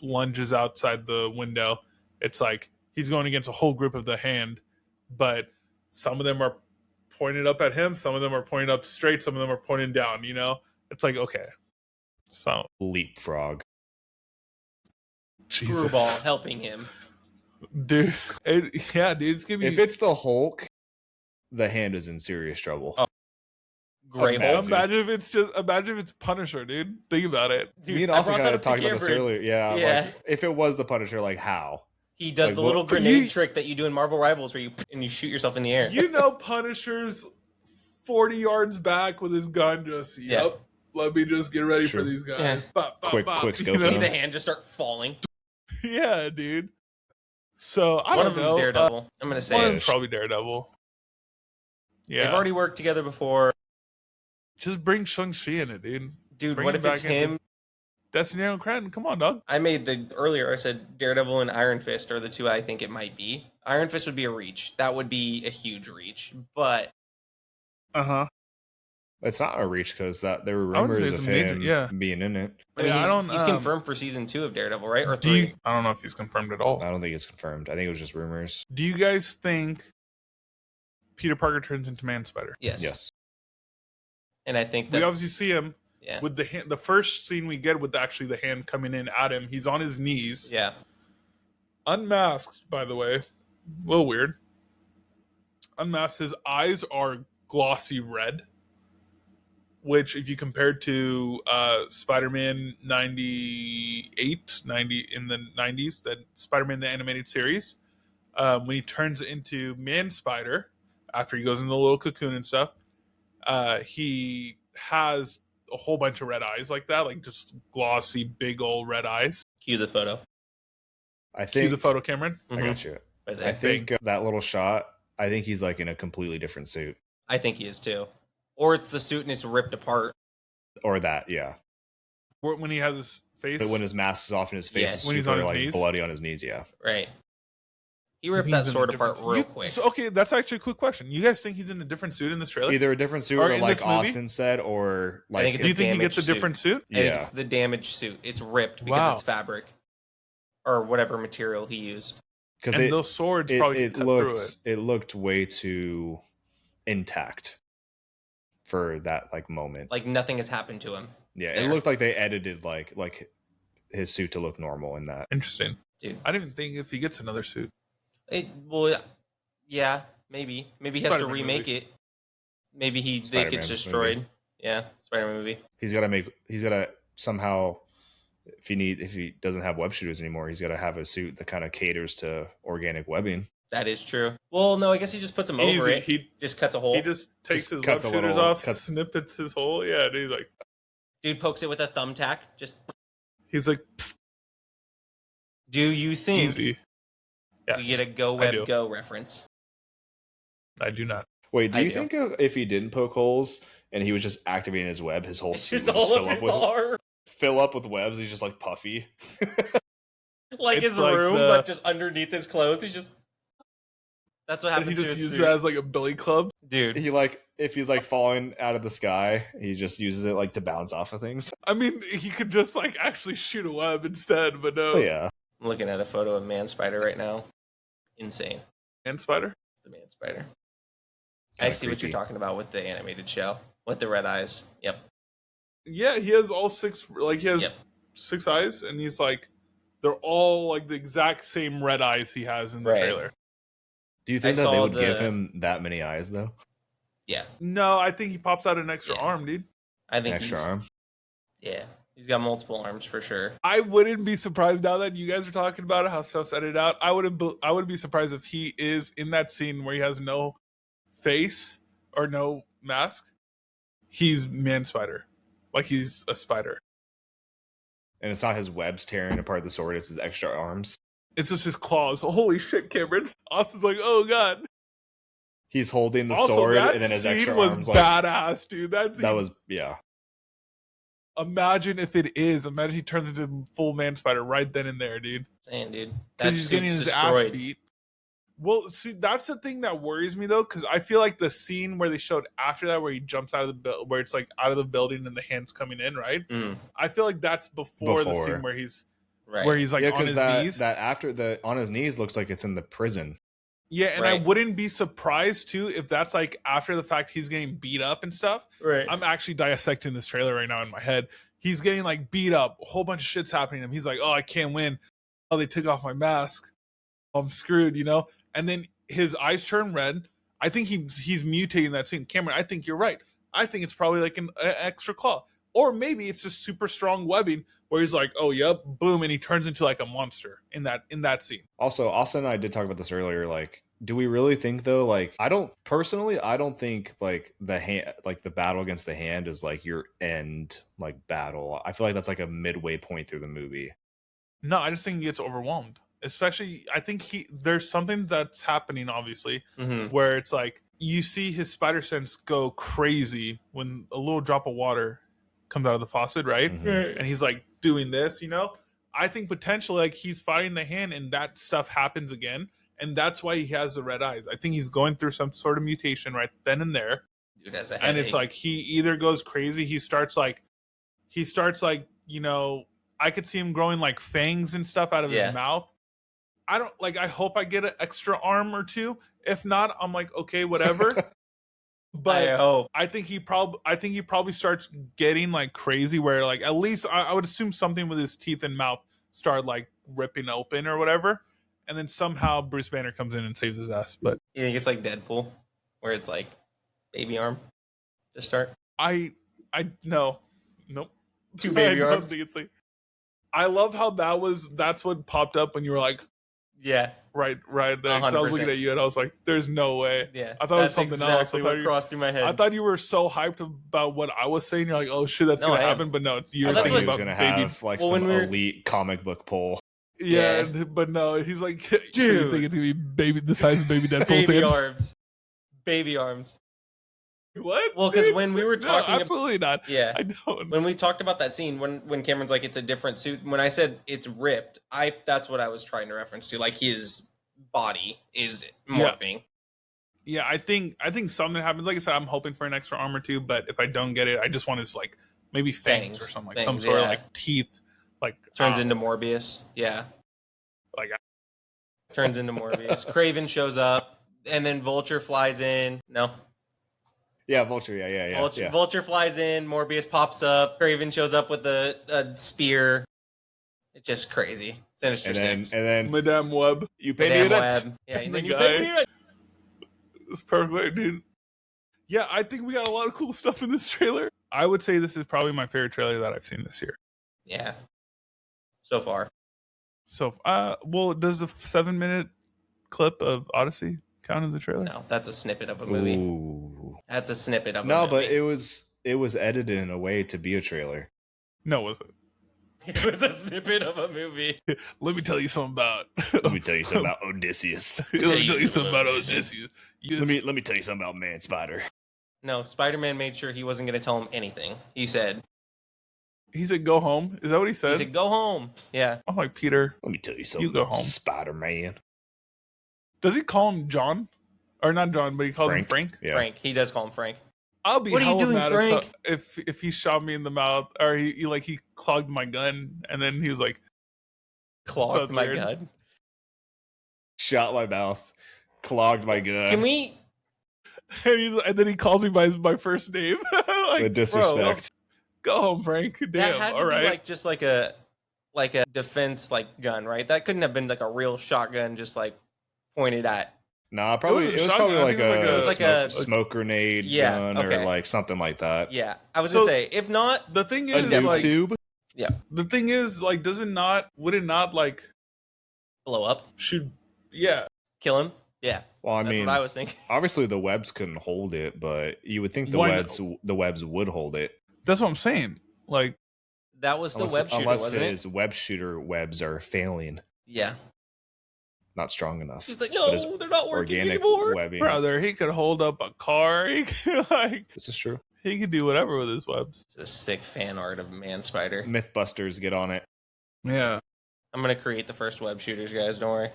lunges outside the window. It's like he's going against a whole group of the Hand, but some of them are pointed up at him, some of them are pointed up straight, some of them are pointed down. It's like, okay, so leapfrog. Screwball helping him, dude. Dude, it's gonna be. If it's the Hulk, the Hand is in serious trouble. Oh, great Hulk. Imagine if it's Punisher, dude. Think about it. Dude, Me and Austin kind of talked about this earlier. Yeah. Like, if it was the Punisher, like how? He does the little grenade trick that you do in Marvel Rivals where you shoot yourself in the air. Punisher's 40 yards back with his gun, just let me just get ready for these guys. Yeah. Bop, bop, quick scope. See the Hand just start falling. Yeah, dude. So I One don't of know. them's Daredevil. I'm gonna say one of them's probably Daredevil. Yeah, they've already worked together before. Just bring Shang-Chi in it, dude. Dude, Bring what him if it's back in. him? Destiny Aaron Cranton, come on, dog. I said Daredevil and Iron Fist are the two I think it might be. Iron Fist would be a reach. That would be a huge reach. But It's not a reach because there were I wouldn't say rumors it's of a major- him yeah. being in it. I mean, Yeah, he's confirmed for season 2 of Daredevil, right? Or 3? I don't know if he's confirmed at all. I don't think it's confirmed. I think it was just rumors. Do you guys think Peter Parker turns into Man Spider? Yes. And I think that We obviously see him yeah. with the hand. The first scene we get with actually the Hand coming in at him. He's on his knees, Yeah. unmasked. By the way, a little weird. Unmasked. His eyes are glossy red, which, if you compare to Spider-Man 98, 90 in the 90s, that Spider-Man the animated series, when he turns into Man Spider after he goes in the little cocoon and stuff, he has a whole bunch of red eyes like that, like just glossy, big old red eyes. Cue the photo. I Cue think the photo, Cameron. I got you. Right there. I think that little shot. I think he's like in a completely different suit. I think he is too. Or it's the suit and it's ripped apart. Or that, yeah. When he has his face, But when his mask is off and his face Yes. is When he's super on his like knees? bloody on his knees, yeah. Right. He ripped he's that in a sword different- apart real quick. So, okay, that's actually a quick question. You guys think he's in a different suit in this trailer? Either a different suit Or or in like this movie? Austin said, or like think it's Do you think he gets a damaged suit. different suit? I think yeah. it's the damaged suit. It's ripped because Wow. it's fabric. Or whatever material he used. because And those swords probably cut through it. it looked way too intact for that like moment. Like nothing has happened to him. Yeah, there. it looked like they edited like his suit to look normal in that. Interesting. Dude. I didn't even think if he gets another suit. Yeah, maybe. Maybe he has to Spider-Man remake movie. it. Maybe it Spider-Man gets destroyed. movie. Yeah, Spider-Man movie. He's gotta somehow if he doesn't have web shooters anymore, he's gotta have a suit that kind of caters to organic webbing. That is true. Well, no, I guess he just puts him over Easy. it. He Just cuts a hole. just takes Just his web cuts a shooters little- off, cuts- snippets his hole. Yeah, dude, he's like, Dude pokes it with a thumbtack. Just, Psst, do you think easy. Yes, we get a Go I do. Web Go reference? I do not. Wait, do I you do. think if he didn't poke holes and he was just activating his web, his whole It's suit just would just all of his arm. fill up with webs? He's just like puffy. Like It's his like room, the- but just underneath his clothes. He's just. That's what And he happens to just his uses suit. it as like a billy club. Dude. He like if he's like falling out of the sky, he just uses it like to bounce off of things. I mean, he could just like actually shoot a web instead, but no. Oh yeah. I'm looking at a photo of Man Spider right now. Insane. And Spider. The Man Spider. I Kinda see what you're creepy. talking about with the animated show. With the red eyes. Yep. Yeah, he has all six. Like he has Yep. 6 eyes, and he's like, they're all like the exact same red eyes he has in the Right. trailer. Do you think I that they saw would give the- him that many eyes though? Yeah. No, I think he pops out an extra Yeah. arm, dude. I think Extra he's. arm. Yeah. He's got multiple arms for sure. I wouldn't be surprised now that you guys are talking about it, how stuff's edited out. I would be surprised if he is in that scene where he has no face or no mask. He's Man Spider, like he's a spider. And it's not his webs tearing apart the sword, it's his extra arms. It's just his claws. Holy shit, Cameron! Austin's like, oh god. He's holding the Also, sword that and then his scene extra was arms like badass, dude. That that was yeah. Imagine if it is. Imagine he turns into full man spider right then and there, dude. Saying, dude, Because that he's getting his ass beat. Well, see, that's the thing that worries me though, because I feel like the scene where they showed after that, where he jumps out of the where it's like out of the building and the hands coming in, right? I feel like that's before the scene where he's like on his knees. That after the on his knees looks like it's in the prison. Yeah, and I wouldn't be surprised too if that's like after the fact he's getting beat up and stuff. Right. I'm actually dissecting this trailer right now in my head. He's getting like beat up, a whole bunch of shit's happening to him. He's like, "Oh, I can't win. Oh, they took off my mask. I'm screwed," you know? And then his eyes turn red. I think he's mutating that scene. Cameron, I think you're right. I think it's probably like an extra claw. Or maybe it's just super strong webbing where he's like, "Oh, yep, boom," and he turns into like a monster in that scene. Also, Austin and I did talk about this earlier. Like, do we really think though? Like, I don't think like the battle against the hand is like your end like battle. I feel like that's like a midway point through the movie. No, I just think he gets overwhelmed. Especially, I think there's something that's happening, obviously, where it's like you see his spider sense go crazy when a little drop of water comes out of the faucet, right? And he's like doing this, you know? I think potentially like he's fighting the hand and that stuff happens again. And that's why he has the red eyes. I think he's going through some sort of mutation right then and there. Dude has a headache. And it's like he either goes crazy, he starts like, you know, I could see him growing like fangs and stuff out of his mouth. I hope I get an extra arm or two. If not, I'm like, okay, whatever. But I think he probably starts getting like crazy where like at least I would assume something with his teeth and mouth start like ripping open or whatever. And then somehow Bruce Banner comes in and saves his ass. But you think it's like Deadpool where it's like baby arm to start? Nope. 2 baby arms. I love how that's what popped up when you were like, yeah, right there. I was looking at you and I was like, there's no way. Yeah, I thought it was something else. What crossed through my head. I thought you were so hyped about what I was saying. You're like, oh shit, that's gonna happen. But no, it's you. That's what gonna have like some elite comic book pull. Yeah, but no, he's like, dude, so you think it's gonna be the size of baby Deadpool's baby arms. What? Well, because when we were talking, absolutely not. Yeah, I don't. When we talked about that scene, when Cameron's like, it's a different suit. When I said it's ripped, that's what I was trying to reference to. Like his body is morphing. Yeah, I think something happens. Like I said, I'm hoping for an extra arm or two, but if I don't get it, I just want his like maybe fangs or something, like some sort of like teeth, like turns into Morbius. Yeah, like turns into Morbius. Kraven shows up, and then Vulture flies in. No. Yeah, Vulture. Yeah. Vulture flies in. Morbius pops up. Kraven shows up with a spear. It's just crazy. Sinister Six. And then Madame Web. You pay me that. Yeah, and then you pay me that. It's perfect, dude. Yeah, I think we got a lot of cool stuff in this trailer. I would say this is probably my favorite trailer that I've seen this year. Yeah. So far. Well, does the 7-minute clip of Odyssey count as a trailer? No, that's a snippet of a movie. Ooh. That's a snippet of a movie. No, but it was edited in a way to be a trailer. No, was it? It was a snippet of a movie. Let me tell you something about. Let me tell you something about Odysseus. Let me tell you something about Odysseus. Yes. Let me tell you something about Man Spider. No, Spider-Man made sure he wasn't going to tell him anything. He said, "Go home." Is that what he said? He said, "Go home." Yeah. I'm like, Peter. Let me tell you something. You go home, Spider-Man. Does he call him John, or not John, but he calls him Frank? Yeah. Frank. He does call him Frank. I'll be what are you doing, Frank? If he shot me in the mouth, or he clogged my gun, and then he was like, clogged my gun, shot my mouth, clogged my gun. Can we? And then he calls me by my first name. Like, the disrespect. Bro, go home, Frank. Damn. That had to all right. Be like just like a defense like gun, right? That couldn't have been like a real shotgun, just like pointed at. Nah, probably it was probably like a smoke grenade gun or like something like that. Yeah, I was gonna say if not, the thing is like tube. Yeah, the thing is like, would it not like blow up? Kill him? Yeah. Well, I That's mean, what I was thinking. Obviously, the webs couldn't hold it, but you would think the webs would hold it. That's what I'm saying. Like that was the web shooter, wasn't it? Unless his web shooter webs are failing. Yeah. Not strong enough. He's like, no, they're not working anymore. Webbing. Brother, he could hold up a car. He could, this is true. He can do whatever with his webs. It's a sick fan art of Man Spider. Mythbusters, get on it. Yeah. I'm gonna create the first web shooters, guys. Don't worry.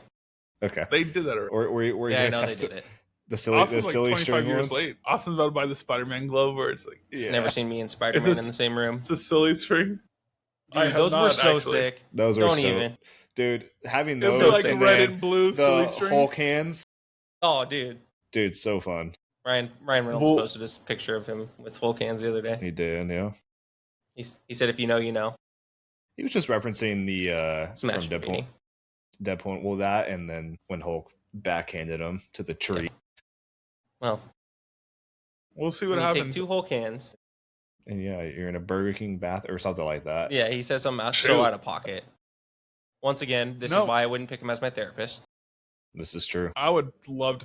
Okay. They did that already. We're Yeah, I gonna know they test did it. the silly, Austin's the like silly 25 string years ones. late. Austin's about to buy the Spider-Man glove where it's like, It's never seen me and Spider-Man It's a- in the same room. it's a silly string. I Dude, have those were not, so actually. sick. Those were Don't so, even. dude. Having It's those like and red then and blue silly the string. Hulk hands, Oh, dude. dude, so fun. Ryan Reynolds Well- posted this picture of him with Hulk hands the other day. He did, yeah. He said, "If you know, you know." He was just referencing the Smash from Deadpool. Deadpool, well, that and then when Hulk backhanded him to the tree, Well, We'll see what when you take happens. 2 Hulk hands. and yeah, you're in a Burger King bath or something like that. Yeah, he said something Shoot. so out of pocket. Once again, this No. is why I wouldn't pick him as my therapist. This is true. I would love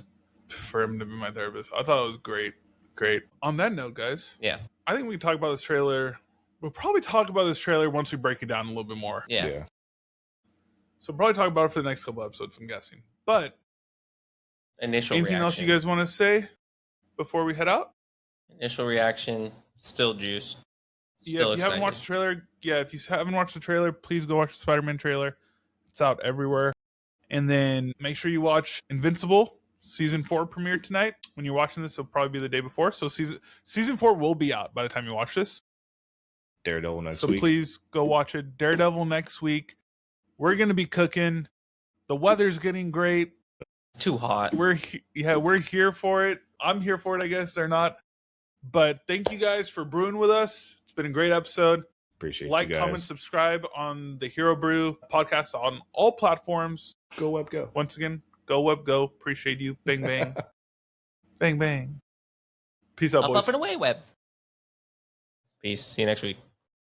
for him to be my therapist. I thought it was great. Great. On that note, guys. Yeah. I think we can talk about this trailer. We'll probably talk about this trailer once we break it down a little bit more. Yeah. So we'll probably talk about it for the next couple episodes, I'm guessing. But Initial anything reaction. else you guys want to say before we head out? Initial reaction, still juiced. Yeah, if you haven't watched the trailer, please go watch the Spider-Man trailer. It's out everywhere. And then make sure you watch Invincible. Season 4 premiere tonight. When you're watching this, it'll probably be the day before. So season 4 will be out by the time you watch this. Daredevil next So week. please go watch it. Daredevil next week. We're gonna be cooking. The weather's getting great. Too hot. We're here for it. I'm here for it. I guess they're not. But thank you guys for brewing with us. It's been a great episode. Appreciate Like, you guys. comment, subscribe on the Hero Brew podcast on all platforms. Go web, go. Once again, go web, go. Appreciate you. Bang, bang. Bang, bang. Peace out, Up, boys. up and away, web. Peace. See you next week.